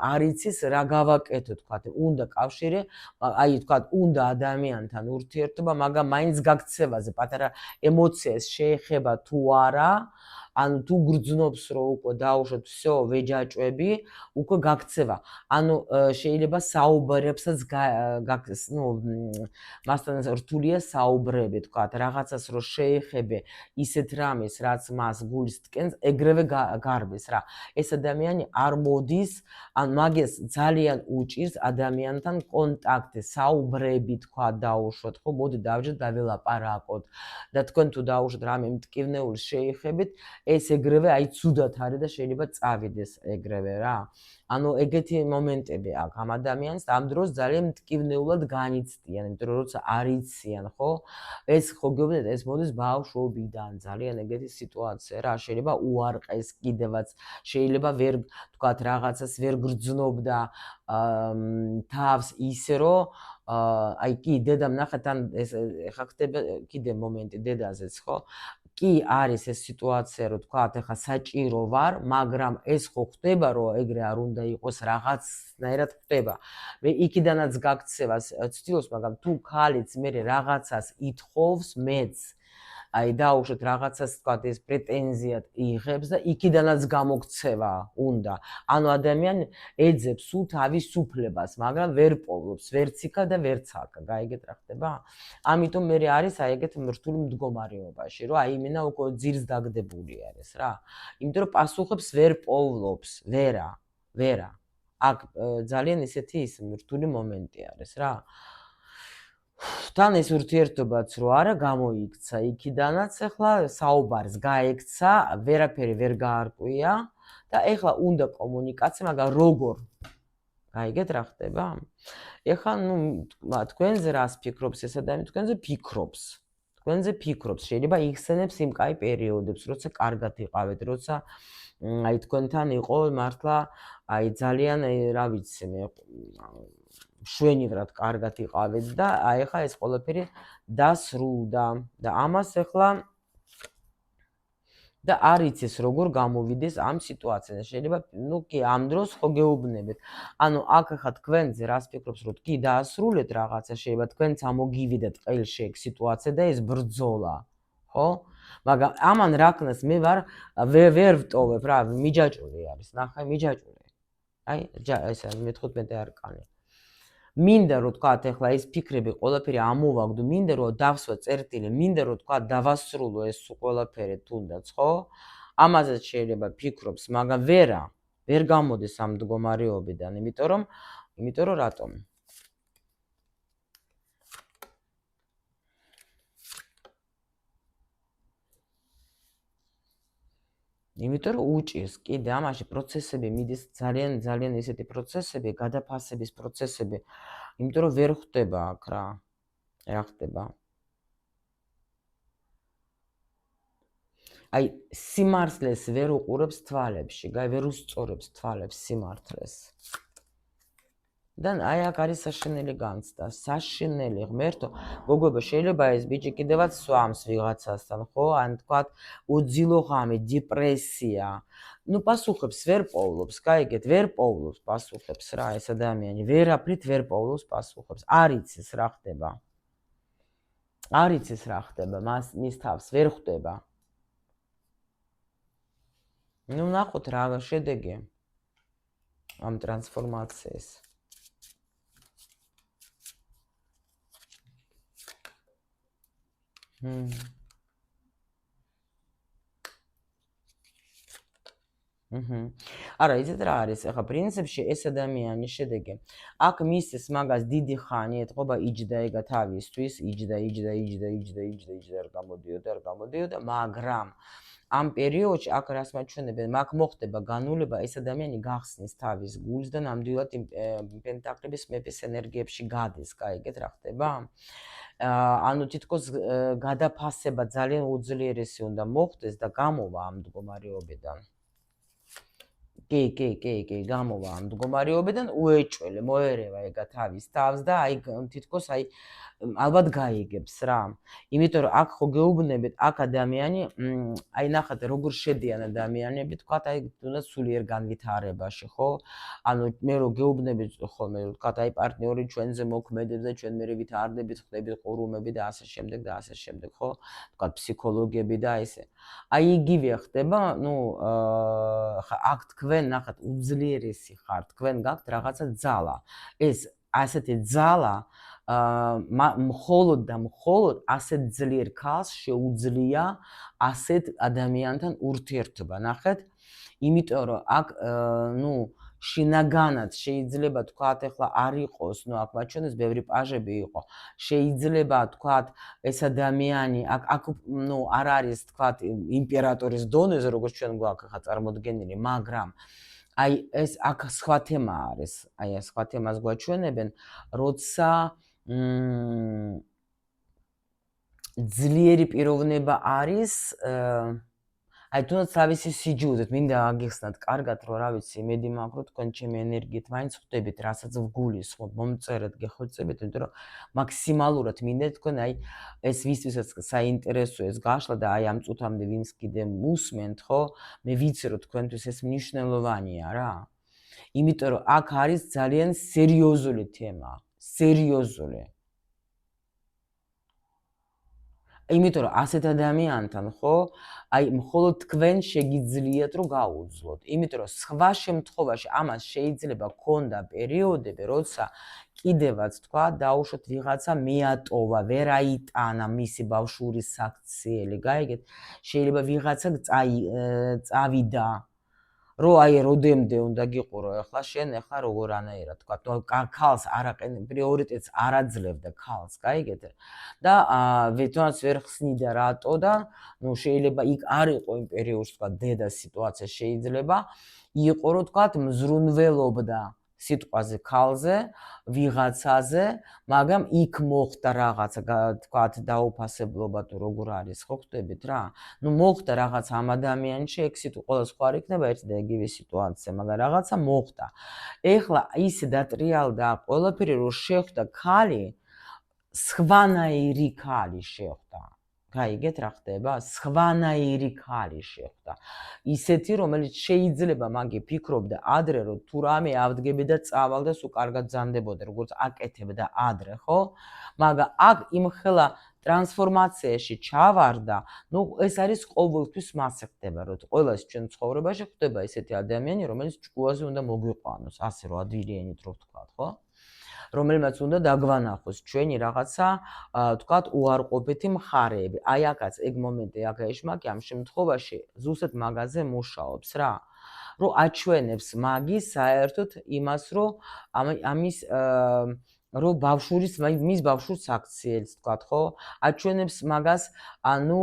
არ იცის რა გავაკეთო, თქვა, უნდა კავშირი, აი თქვა, უნდა ადამიანთან ურთიერთობა, მაგრამ მაინც გაქცევაზე პატარა ემოციას შეეხება თუ არა, ანუ თუ გრძნობს რომ უკვე დაუშვათ всё ვეჯაჭვები უკვე გაქცევა ანუ შეიძლება საუბრებსაც მასთან რთულია საუბრები თქვათ რაღაცას რო შეეხებე ისეთ რამეს რაც მას გულს ტკენს ეგრევე გარბეს რა ეს ადამიანი არ მოდის ან მაგას ძალიან უჭირს ადამიანთან კონტაქტი საუბრები თქვა დაუშვათ ხო მოდი დავჯერ დაველაპარაკოთ და თქვენ თუ დაუშვათ რამე მტკივნეულს შეეხებით ეს ეგრევე აი ცუდად არის და შეიძლება წავიდეს ეგრევე რა ანუ ეგეთი მომენტები აქვს ამ ადამიანს და ამ დროს ძალიან მტკივნეულად განიცდიან იმიტომ რომ როცა არ იციან ხო ეს ხო გეუბნეთ ეს მოდის ბავშვობიდან ძალიან ეგეთი სიტუაცია რა შეიძლება უარყეს კიდევაც შეიძლება ვერ თქვათ რაღაცას ვერ გრძნობდა თავს ისე რომ აი კი დედამ ნახეთ ან ეს ეხა ხდება კიდე მომენტი დედაზეც ხო კი არის ეს სიტუაცია რომ თქვათ ეხა საჭირო ვარ მაგრამ ეს ხო ხდება რომ ეგრე არ უნდა იყოს რაღაცნაირად ხდება მე იქიდანაც გაქცევას ცდილობს მაგრამ თუ ხალიც მე რაღაცას ითხოვს მეც აი დაუშვათ რაღაცას თქვათ ეს პრეტენზიად იღებს და იქიდანაც გამოგცევა უნდა ანუ ადამიანი ეძებს სულ თავის უფლებას მაგრამ ვერ პოვლობს ვერც იქა და ვერც აქა გაიგეთ რა ხდება ამიტომ მე არის აი ეგეთ მრთული მდგომარეობაში რომ აი იმენა უკვე ძირს დაგდებული არის რა იმიტომ რომ პასუხებს ვერ პოვლობს ვერა აქ ძალიან ისეთი ის მრთული მომენტი არის რა თან ეს ურთიერთობაც რო არა გამოიქცა იქიდანაც ახლა საუბარს გაექცა ვერაფერი ვერ გაარკვია და ახლა უნდა კომუნიკაცია მაგრამ როგორ გაიგეთ რა ხდება ახლა ნუ თქვენზე რას ფიქრობს ეს ადამიანი თქვენზე ფიქრობს შეიძლება იხსენებს იმ კაი პერიოდებს როცა კარგად იყავით როცა აი თქვენთან იყო მართლა აი ძალიან რა ვიცი მე შვენივრად კარგად იყავით და აი ხა ეს ყველაფერი დასრულდა და ამას ახლა და არ იცის როგორ გამოვიდეს ამ სიტუაციაზე შეიძლება ნუ კი ამ დროს ხო გეუბნებით ანუ აქ ხა თქვენზე რას ფიქრობს რომ კი დაასრულეთ რაღაცა შეიძლება თქვენც ამოგივიდეთ ყელში ეგ სიტუაცია და ეს ბრძოლა ხო მაგრამ ამან რაკნას მე ვერ ვტოვებ რა მიჯაჭვური არის ნახე მიჯაჭვური აი ესა მე-15 არკანი მინდა რომ თქვათ ახლა ეს ფიქრები ყველაფერი ამოვაგდო მინდა რომ დავსვა წერტილი მინდა რომ თქვათ დავასრულო ეს ყველაფერი თუნდაც ხო ამაზეც შეიძლება ფიქრობს მაგრამ ვერ გამოდის ამ მდგომარეობიდან იმიტომ რომ რატომ იმიტომ რომ უჭირს კიდე ამაში პროცესები მიდის ძალიან ისეთი პროცესები გადაფასების პროცესები იმიტომ რომ ვერ ხდება აქ რა ხდება აი სიმართლეს ვერ უყურებს თვალებში ვერ უსწორებს თვალებს სიმართლეს და აი აქ არის საშინელი განცდა საშინელი ღმერთო გოგოებო შეიძლება ეს ბიჭი კიდევაც სვამს ვიღაცასთან ხო ან თქვათ უძილო ღამე დეპრესია ნუ პასუხებს ვერ პოვლობს გაიგეთ ვერ პოვლობს პასუხებს რა ეს ადამიანი ვერაფრით ვერ პოვლობს პასუხებს არ იცის რა ხდება მის თავს ვერ ხვდება ნუ ნახოთ რა შედეგი ამ ტრანსფორმაციის არა იცით რა არის ახლა პრინციპში ეს ადამიანის შედეგი აქ მისის მაგას დიდი ხანი ეთყობა იჯდა ეგა თავისთვის იჯდა არ გამოდიოდა მაგრამ ამ პერიოდში აქ რას მაჩვენებენ მაგ მოხდება განულება ეს ადამიანი გახსნის თავის გულს და ნამდვილად პენტაკლების მეფის ენერგიებში გადის გაიგეთ რა ხდება ანუ თითქოს გადაფასება ძალიან უძლიერესი უნდა მოხდეს და გამოვა ამ მდგომარეობიდან კი, გამოვა ამ მდგომარეობიდან, უეჭველე, მოერევა ეგა თავის თავს და აი თითქოს აი ალბათ გაიგებს რა. იმიტომ რომ აქ ხო გეუბნებით, აქ ადამიანი, აი ნახατε როგორ შედიან ადამიანები, თქვათ აი თუნდაც სულიერ განვითარებაში, ხო? ანუ მე რო გეუბნებით ხოლმე, თქვათ აი პარტნიორი ჩვენზე მოქმედებს და ჩვენ მერე ვითარდებით, ხდებით ყურუმები და ასე შემდეგ, ხო? თქვათ ფსიქოლოგები და ესე. აი იგივე ხდება, ნუ აქ თქვენ ნახat უძლიერესი ხართ, თქვენ გაქვთ რაღაცა ძალა. ეს ასეთი ძალა მხოლოდ და მხოლოდ ასეთ ძლიერ ქალს შეუძლია ასეთ ადამიანთან ურთიერთობა, ნახეთ? იმიტომ რომ აქ ნუ შინაგანად შეიძლება თქვათ ახლა არ იყოს, ნუ აქ მაჩვენებს ბევრი პაჟები იყო. შეიძლება თქვათ ეს ადამიანი აქ ნუ არ არის თქვათ იმპერატორის დონეზე, როგორც ჩვენ გვაქვს ახლა წარმოდგენილი, მაგრამ აი ეს აქ სხვა თემა არის. აი ეს სხვა თემას გვაჩვენებენ, როცა ძლიერი პიროვნება არის აი თუნდაც თავისი სიჯულით მინდა აგიხსნათ კარგად რომ რა ვიცი იმედი მაქვს რომ თქვენ ჩემი ენერგიით მაინც ხვდებით რასაც ვგულისხმობ მომწერეთ გეხოცებით იმიტომ რომ მაქსიმალურად მინდა თქვენ აი ეს ვისთვისაც საინტერესო ეს გაშლა და აი ამ წუთამდე ვინც კიდე უსმენთ ხო მე ვიცი რომ თქვენთვის ეს მნიშვნელოვანია რა იმიტომ რომ აქ არის ძალიან სერიოზული თემა სერიოზული იმიტომ რომ ასეთ ადამიანთან ხო აი მხოლოდ თქვენ შეგიძლიათ რომ გაუძლოთ იმიტომ რომ სხვა შემთხვევაში ამას შეიძლება ქონდა პერიოდები როცა კიდევაც თქვა დაუშვათ ვიღაცა მეატოვა ვერ აიტანა მისი ბავშვური საქციელი გაიგეთ შეიძლება ვიღაცა წავიდა რო აი როდემდე უნდა გიყურო ახლა შენ ახლა როგორანაირად თქვა ქალს არაყენ პრიორიტეტს არ აძლევდა ქალს გაიგეთ და თუნდაც ვერ ხსნიდა რატო და ნუ შეიძლება იქ არ იყო იმ პერიოდში თქვა დედა სიტუაცია შეიძლება იყო რომ თქვა მზრუნველობდა სიტყვაზე ქალზე ვიღაცაზე მაგრამ იქ მოხდა რაღაცა თქვა დაუფასებლობა თუ როგორ არის ხო ხვდებით რა ნუ მოხდა რაღაც ამ ადამიანში ეგ სიტყვა ყველა სხვა არ იქნება ერთი და იგივე სიტუაცია მაგრამ რაღაცა მოხდა ეხლა ისე დატრიალდა ყველაფერი რომ შეხვდა ქალი სხვანაირი ქალი შეხვდა გაიგეთ რა ხდება სხვანაირი ქალი შეხვდა ისეთი რომელიც შეიძლება მაგი ფიქრობდა ადრე რომ თუ რამე ავდგებდა წავალდა სულ კარგად ზანდებოდა როგორც აკეთებდა ადრე ხო მაგრამ აქ იმხელა ტრანსფორმაციაში ჩავარდა ნუ ეს არის ყოველთვის მასე ხდება რომ ყოველას ჩვენ ცხოვრებაში ხდება ესეთი ადამიანი რომელიც ჭკუაზე უნდა მოგვიყვანოს ასე რომ ადვირიენით რო ვთქვა ხო რომელმაც უნდა დაგვანახოს ჩვენი რაღაცა თქვათ უარყოფითი მხარეები. აი აქაც ეგ მომენტი აქ ეშმაკი ამ შემთხვევაში ზუსტად მაგაზე მუშაობს რა. რომ აჩვენებს მაგის საერთოდ იმას რომ ამის რომ ბავშურის მის ბავშვურს აქციელს თქვათ ხო? აჩვენებს მაგას ანუ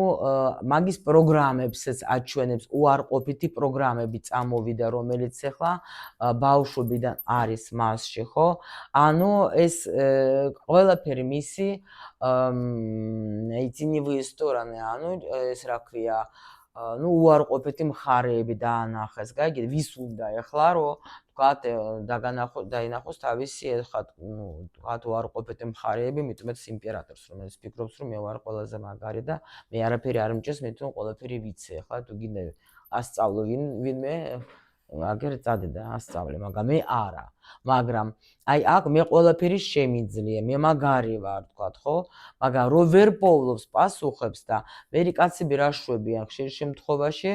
მაგის პროგრამებსაც აჩვენებს უარყოფითი პროგრამები წამოვიდა რომელიც ახლა ბავშვობიდან არის მასში ხო? ანუ ეს ყველაფერი მისი ეცინივი სტორანი ანუ ეს რა ქვია ну უარყოფითი მხარეები დაანახეს გაიგეთ ვის უნდა ახლა რომ თქვათ დაინახოს თავისი ახლა თქვათ უარყოფითი მხარეები მithumet იმპერატორს რომელიც ფიქრობს რომ მე ვარ ყველაზე მაგარი და მე არაფერი არ მჭირს მე თვითონ ყველაფერი ვიცი ახლა თუ გინდა ასწავლო ვინმე აგერ წადე და ასწავლე მაგრამ მე არა მაგრამ აი აქ მე ყველაფერი შემიძლია მე მაგარი ვარ თქვათ ხო მაგრამ რო ვერ პოვლობს პასუხებს და მერი კაცები რა შვებიან ხშირ შემთხვევაში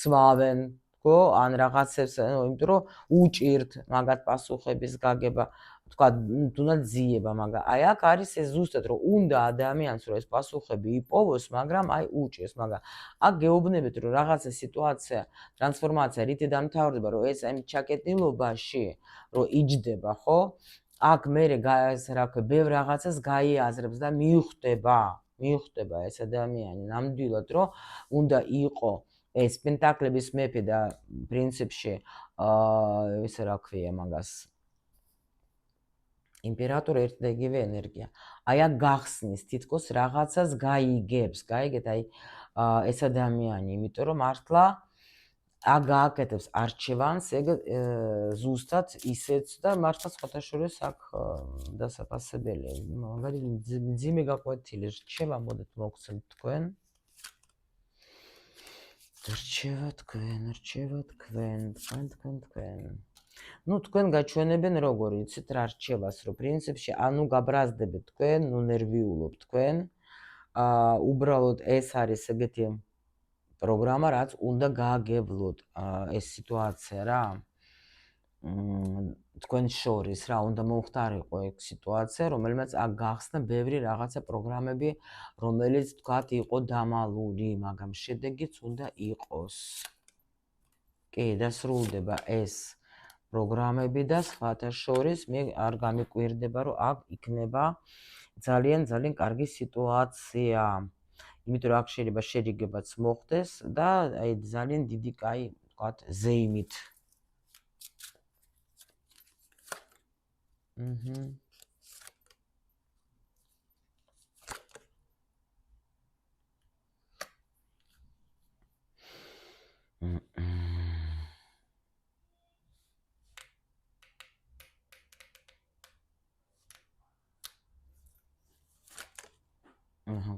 სვავენ ხო ან რაღაცებს იმიტომ რომ უჭირთ მაგათ პასუხების გაგება თქვათ თუნდაც ძიება მაგრამ აი აქ არის ეს ზუსტად რომ უნდა ადამიანს რომ ეს პასუხები იპოვოს მაგრამ აი უჭირს მაგრამ აქ გეუბნებით რომ რაღაცა სიტუაცია ტრანსფორმაცია რითი დამთავრდება რომ ეს აი ჩაკეტილობაში რომ იჯდება ხო აქ მე რა ქვია ბევრ რაღაცას გაიაზრებს და მიხვდება ეს ადამიანი ნამდვილად რომ უნდა იყო ეს პენტაკლების მეფე და პრინციპში ესე რა ქვია მაგას იმპერატორი ერთ და იგივე ენერგია. აი აქ გახსნის თითქოს რაღაცას გაიგებს, გაიგეთ აი ეს ადამიანი, იმიტომ რომ მართლა აქ გააკეთებს არჩევანს, ეგ ზუსტად ისეც და მართლა სხვათა შორის აქ დასაფასებელია. მაგარი მძიმე გაკვეთილი რჩება, მოდით მოგცემთ თქვენ. რჩება თქვენ. ნუ თქვენ გაჩვენებენ როგორ იცით რა რჩებას, რომ პრინციპში ანუ გაბრაზდებით თქვენ, ნუ ნერვიულობთ თქვენ. უბრალოდ ეს არის ეგეთი პროგრამა, რაც უნდა გააგებლოთ ეს სიტუაცია რა. თქვენ შორის რა უნდა მომხდარიყო ეგ სიტუაცია, რომელმაც აქ გახსნა ბევრი რაღაცა პროგრამები, რომელიც თქვათ იყო დამალული, მაგრამ შედეგიც უნდა იყოს. კი, დასრულდება ეს პროგრამები და სხვათა შორის მე არ გამიკვირდება, რომ აქ იქნება ძალიან კარგი სიტუაცია. იმიტომ რომ აქ შეიძლება შერიგებაც მოხდეს და აი ძალიან დიდი კაი, ვთქვათ, ზეიმით.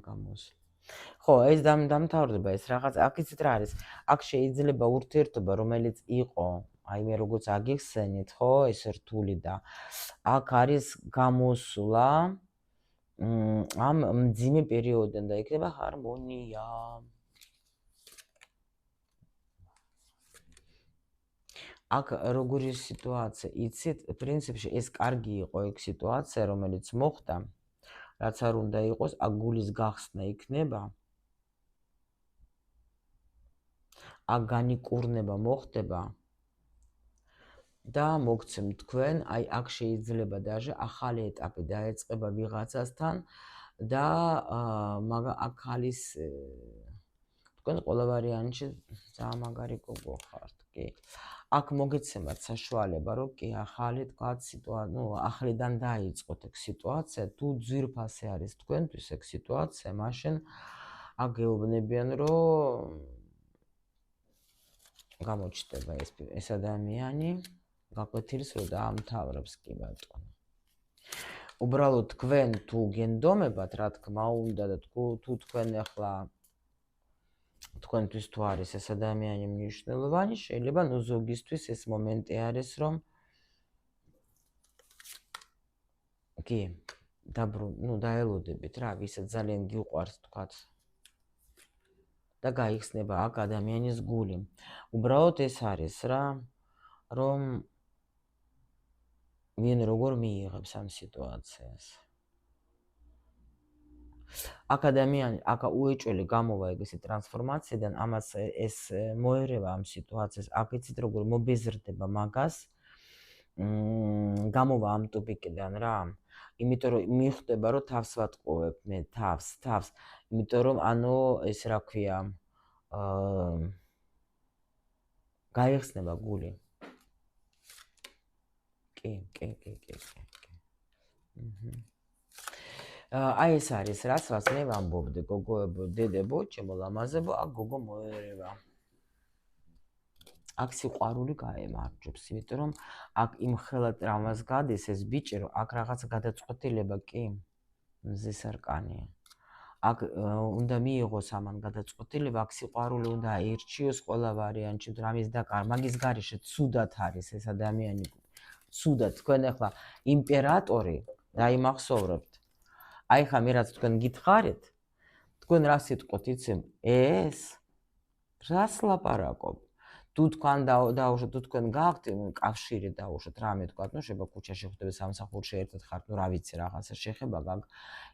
გამოს. ხო, ეს დამთავრდება ეს რაღაც, აქ იცით რა არის? აქ შეიძლება ურთიერთობა, რომელიც იყო, აი მე როგორც აგიხსენით, ხო, ეს რთული და აქ არის გამოსვლა ამ მძიმე პერიოდიდან და იქნება ჰარმონია. აქ როგორი სიტუაცია, იცით, პრინციპში ეს კარგი იყო ეგ სიტუაცია, რომელიც მოხდა, რაც არ უნდა იყოს, აქ გულის გახსნა იქნება. აქ განიკურნება მოხდება და მოგცემ თქვენ, აი აქ შეიძლება დაჟე ახალი ეტაპი დაეწყება ვიღაცასთან და მაგრამ აქ არის თქვენ ყველა ვარიანტში ძალიან მაგარი გოგო ხართ, კი. აქ მოგეცემათ საშუალება, რომ კი ახალი თქვათ სიტუაცია, ნუ ახლიდან დაიწყოთ ეგ სიტუაცია, თუ ძვირფასი არის თქვენთვის ეგ სიტუაცია, მაშინ აქ გეუბნებიან, რომ გამოჩნდება ეს ადამიანი გაკვეთილს რომ დაამთავრებს, კი ბატონო. უბრალოდ თქვენ თუ გენდომებათ, რა თქმა უნდა და თუ თქვენ ახლა თქვენთვის თუ არის ეს ადამიანი მნიშვნელოვანი, შეიძლება ნუ ზოგისთვის ეს მომენტი არის, რომ კი, დაელოდებით რა, ვისაც ძალიან გიყვარს თქვათ და გაიხსნება აქ ადამიანის გული. უბრალოდ ეს არის რა, რომ ვინ როგორ მიიღებს ამ სიტუაციას. აქ ადამიანი, აქ უეჭველი გამოვა ეგეთი ტრანსფორმაციიდან, ამას ეს მოერევა ამ სიტუაციას, აქ იცით როგორ მობეზრდება მაგას, გამოვა ამ ტუპიკიდან რა. იმიტომ რომ მიხვდება რომ თავს ვატყუებ მე თავს, იმიტომ რომ ანუ ეს რა ქვია, გაიხსნება გული. კი. აი ეს არის რაც მე ვამბობდი, გოგოებო, დედებო, ჩემო ლამაზებო, აქ გოგო მოერევა. აქ სიყვარული გაემარჯვებს, იმიტომ რომ აქ იმ ხელად ტრამვას გადის ეს ბიჭი, რომ აქ რაღაცა გადაწყვეტილება კი მზის არკანია. აქ უნდა მიიღოს ამან გადაწყვეტილება, აქ სიყვარული უნდა აირჩიოს ყველა ვარიანტში, რამის დაკარგვა, მაგის გარეშე ცუდად არის ეს ადამიანი. ცუდად, თქვენ ახლა იმპერატორი დაიმახსოვრებთ. აი ხა მე რაც თქვენ გითხარით, თქვენ რა სიტყვით იცი, ეს რას ლაპარაკობ? თუ თქვენ დაუშვათ, თუ თქვენ გააქვთ კავშირი დაუშვათ, რამე თქვა, ნუ შეიძლება ქუჩაში ხვდები სამსახურში ერთად ხართ, ნუ რა ვიცი, რაღაცა შეხება გაგ.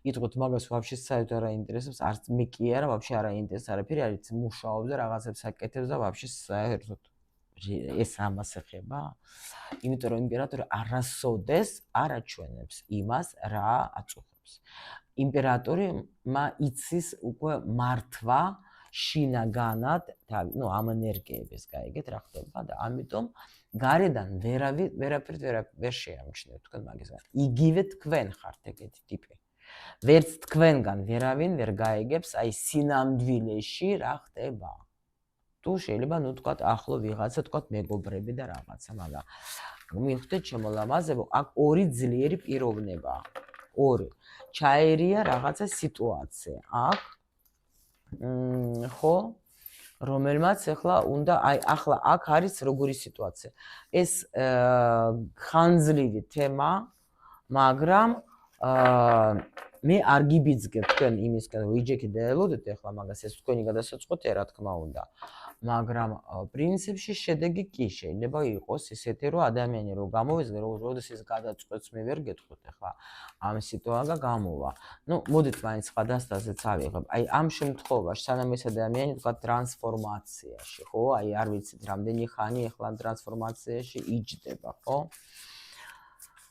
იტყვით მაგას ვაფშე საერთოდ არ აინტერესებს, არც მე კი არა, ვაფშე არ აინტერესებს არაფერი, არც მუშაობს და რაღაცებს აკეთებს და ვაფშე საერთოდ ეს ამას ეხება. იმიტომ რომ იმპერატორი არასოდეს არ აჩვენებს იმას, რა აწუხებს. იმპერატორი იცის უკვე მართვა შინაგანად, ამ ენერგიების გაიგეთ რა ხდება და ამიტომ გარედან ვერაფერს ვერ შეამჩნევთ თქვენ მაგის. იგივე თქვენ ხართ ეგეთი ტიპი. ვერც თქვენგან ვერავინ ვერ გაიგებს აი სინამდვილეში რა ხდება. თუ შეიძლება ნუ თქვათ ახლო ვიღაცა თქვათ მეგობრები და რაღაცა, მაგრამ მივხვდეთ ჩემო ლამაზებო, აქ ორი ძლიერი პიროვნებაა. ორი. ჩაერია რაღაცა სიტუაცია. აქ ხო? რომელმაც ახლა უნდა აი ახლა აქ არის როგორი სიტუაცია. ეს ხანძლივი თემა, მაგრამ მე არ გიბიძგებ თქვენ იმისგან რომ იჯექი და ელოდეთ ახლა მაგას ეს თქვენი გადასაწყვეტია რა თქმა უნდა. მაგრამ პრინციპში შედეგი კი შეიძლება იყოს ისეთი რომ ადამიანი რო გამოვიზრდე როდესაც გადაწყვეტს მე ვერ გეტყვით ახლა ამ სიტუაცია გამოვა. ნუ მოდით მაინც ხადასტაზეც ავიღებ. აი ამ შემთხვევაში სანამ ეს ადამიანი თქვა ტრანსფორმაციაში, ხო? აი არ ვიცით რამდენი ხანი ახლა ტრანსფორმაციაში იჯდება, ხო?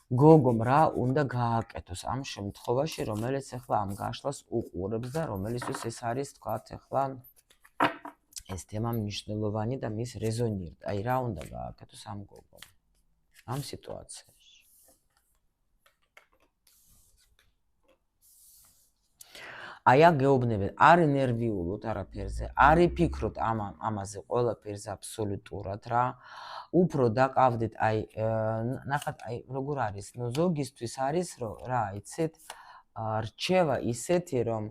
გოგომ რა უნდა გააკეთოს ამ შემთხვევაში, რომელიც ახლა ამ გაშლას უყურებს და რომელისთვის ეს არის თქვათ ახლა ეს თემა მნიშვნელოვანი და მის რეზონირდა. აი რა უნდა გააკეთოს ამ გოგომ ამ სიტუაციაში. აი აქ გეუბნებით, არ ნერვიულოთ არაფერზე, არ იფიქროთ ამაზე ყველაფერზე აბსოლუტურად რა. უფრო დაკავდით აი ნახეთ აი როგორ არის, ნუ ზოგისთვის არის რომ რა იცით, რჩევა ისეთი რომ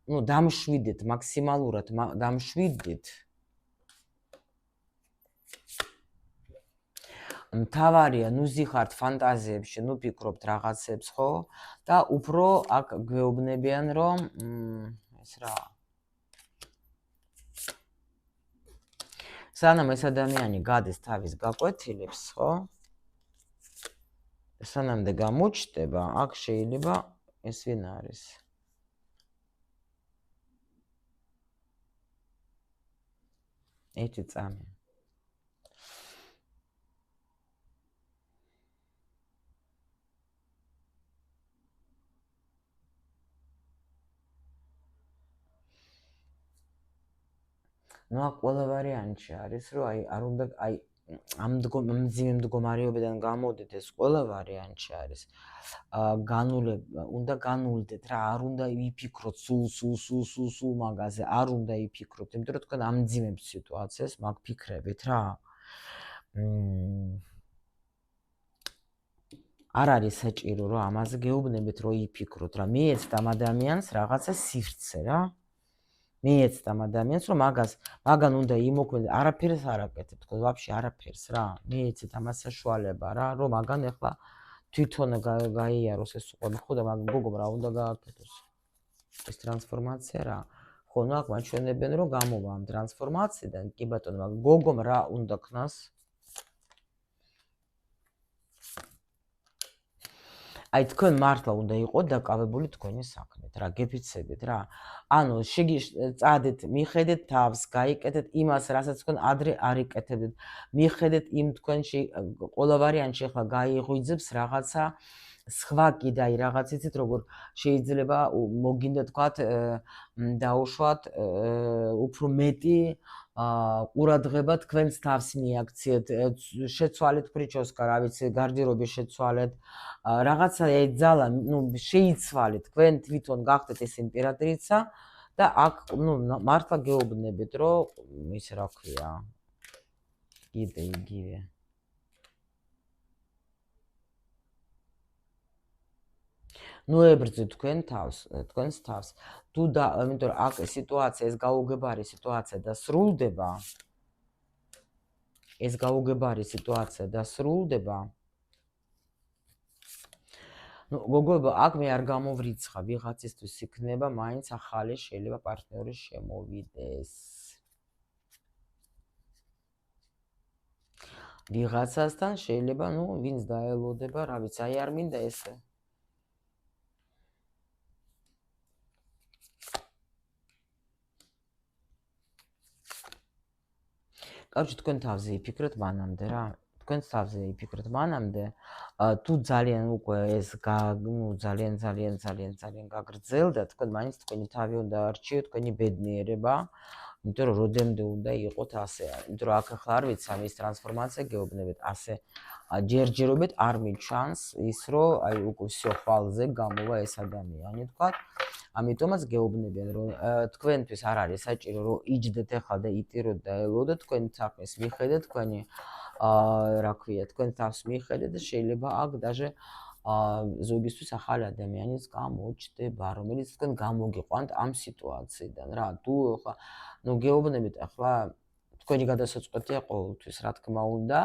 ნუ დამშვიდეთ მაქსიმალურად დამშვიდეთ. მთავარია ნუ ზიხართ ფანტაზიებში, ნუ ფიქრობთ რაღაცებს, ხო? და უფრო აქ გვეუბნებიან რომ ეს რა სანამ ეს ადამიანი გადის თავის გაკვეთილებს, ხო? სანამდე გამოჩნდება, აქ შეიძლება ეს ვინ არის? ერთი წამი. ნუ აქ ყველა ვარიანტი არის, რომ აი არ უნდა აი ამ მძიმე მდგომარეობიდან გამოდით, ეს ყველა ვარიანტი არის. უნდა განულდეთ რა, არ უნდა იფიქროთ სულ მაგაზე, არ უნდა იფიქროთ, იმიტომ რომ თქვენ ამძიმებთ სიტუაციას, მაგ ფიქრებით რა. არ არის საჭირო რომ ამაზე გეუბნებით რომ იფიქროთ რა. მიეცთ ამ ადამიანს რაღაცა სივრცე რა. მიეცთ ამ ადამიანს რომ მაგან უნდა იმოქმედოთ, არაფერს არ აკეთებთ, ხო ვაფშე არაფერს რა. მიეცეთ ამას საშუალება რა, რომ მაგან ახლა თვითონ გაიაროს ეს უყურე, ხო და მაგ გოგომ რა უნდა გააკეთოს. ეს ტრანსფორმაცია რა. ხო, ნუ აქ მაჩვენებენ რომ გამოვა ამ ტრანსფორმაციიდან, კი ბატონო, მაგ გოგომ რა უნდა ქნას? აი თქვენ მართლა უნდა იყოთ დაკავებული თქვენი საქმით რა, გეფიცებით რა. ანუ წადეთ, მიხედეთ თავს, გაიკეთეთ იმას, რასაც თქვენ ადრე არ იკეთებდით. მიხედეთ იმ თქვენში ყველა ვარიანტში ახლა გაიღვიძებს რაღაცა სხვა კიდე აი რაღაც იცით როგორ შეიძლება მოგინდა თქვათ დაუშვათ უფრო მეტი ყურადღება თქვენს თავს მიაქციეთ, შეცვალეთ პრიჩოსკა, რა ვიცი, გარდირობი შეცვალეთ, რაღაცა ეძალა, ნუ შეიცვალეთ, თქვენ თვითონ გახდეთ ეს იმპერატრიცა და აქ ნუ მართლა გეუბნებით, რომ ის რა ქვია, კიდე იგივე. ნუ ებრძვით თქვენს თავს. თუ და იმიტომ რომ აქ სიტუაცია, ეს გაუგებარი სიტუაცია დასრულდება. ეს გაუგებარი სიტუაცია დასრულდება. ნუ გოგოებო, აქ მე არ გამოვრიცხა, ვიღაცისთვის იქნება მაინც ახალი შეიძლება პარტნიორი შემოვიდეს. ვიღაცასთან შეიძლება, ნუ ვინც დაელოდება, რა ვიცი, აი არ მინდა ესე. კაროჩე, თქვენ თავზე იფიქრეთ მანამდე რა. თქვენ თავზე იფიქრეთ მანამდე, თუ ძალიან უკვე ეს ნუ ძალიან გაგრძელდა, თქვენ მაინც თქვენი თავი უნდა არჩიოთ, თქვენი ბედნიერება, იმიტომ რომ როდემდე უნდა იყოთ ასე. იმიტომ რომ აქ ახლა არ ვიცი, ამის ტრანსფორმაცია გეუბნებით, ასე ჯერჯერობით არ მიჩანს ის, რომ აი უკვე всё ხვალზე გამოვა ეს ადამიანი, თქვა. ამიტომაც გეუბნებიან, რომ თქვენთვის არ არის საჭირო, რომ იჯდეთ ახლა და იტიროთ და ელოდეთ, თქვენ საქმეს მიხედეთ, თქვენი რა ქვია, თქვენ თავს მიხედეთ და შეიძლება აქ даже ზოგისთვის ახალი ადამიანის გამოჩნდება, რომელიც თქვენ გამოგიყვანთ ამ სიტუაციიდან რა. თუ ახლა გეუბნებით ახლა თქვენი გადასაწყვეტია ყოველთვის, რა თქმა უნდა,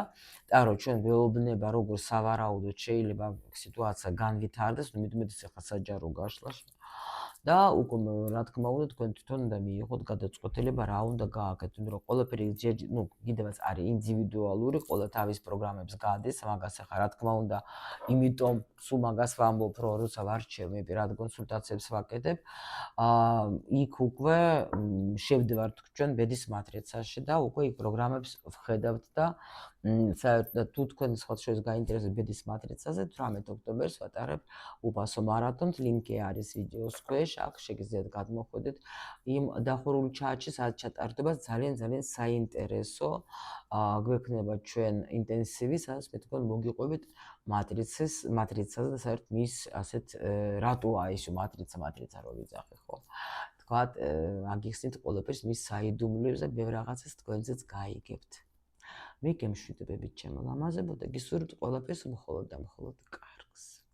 და რომ ჩვენ ვეუბნება როგორ სავარაუდოდ შეიძლება სიტუაცია განვითარდეს, მithumetes ახლა საჯარო გაშლაში და უკვე რა თქმა უნდა თქვენ თვითონ უნდა მიიღოთ გადაწყვეტილება რა უნდა გააკეთოთ, იმიტომ რომ ყველაფერი კიდევაც არის ინდივიდუალური, ყველა თავის პროგრამებს გადის, მაგას ახლა რა თქმა უნდა, იმიტომ სულ მაგას ვამბობ, რომ როცა ვარჩევ მე პირად კონსულტაციებს ვაკეთებ, იქ უკვე შევდივართ ჩვენ ბედის მატრიცაში და უკვე იქ პროგრამებს ვხედავთ და საერთოდ თუ თქვენ სხვა შორის გაინტერესებთ ბედის მატრიცაზე, 18 ოქტომბერს ვატარებ უფასო მარათონს, ლინკი არის ვიდეოს ქვეშ, აქ შეგიძლიათ გადმოხვიდეთ იმ დახურული ჩატში, სადაც ჩატარდება ძალიან საინტერესო გვექნება ჩვენ ინტენსივი, სადაც მე თქვენ მოგიყვებით მატრიცაზე და საერთოდ მის ასეთ რატოა ის მატრიცა რო ვიძახი ხო? თქვათ, აგიხსნით ყველაფერს მის საიდუმლოებს და ბევრ რაღაცას თქვენზეც გაიგებთ. მე გემშვიდობებით ჩემო ლამაზებო და გისურვებთ ყველაფერს მხოლოდ და მხოლოდ კარგს.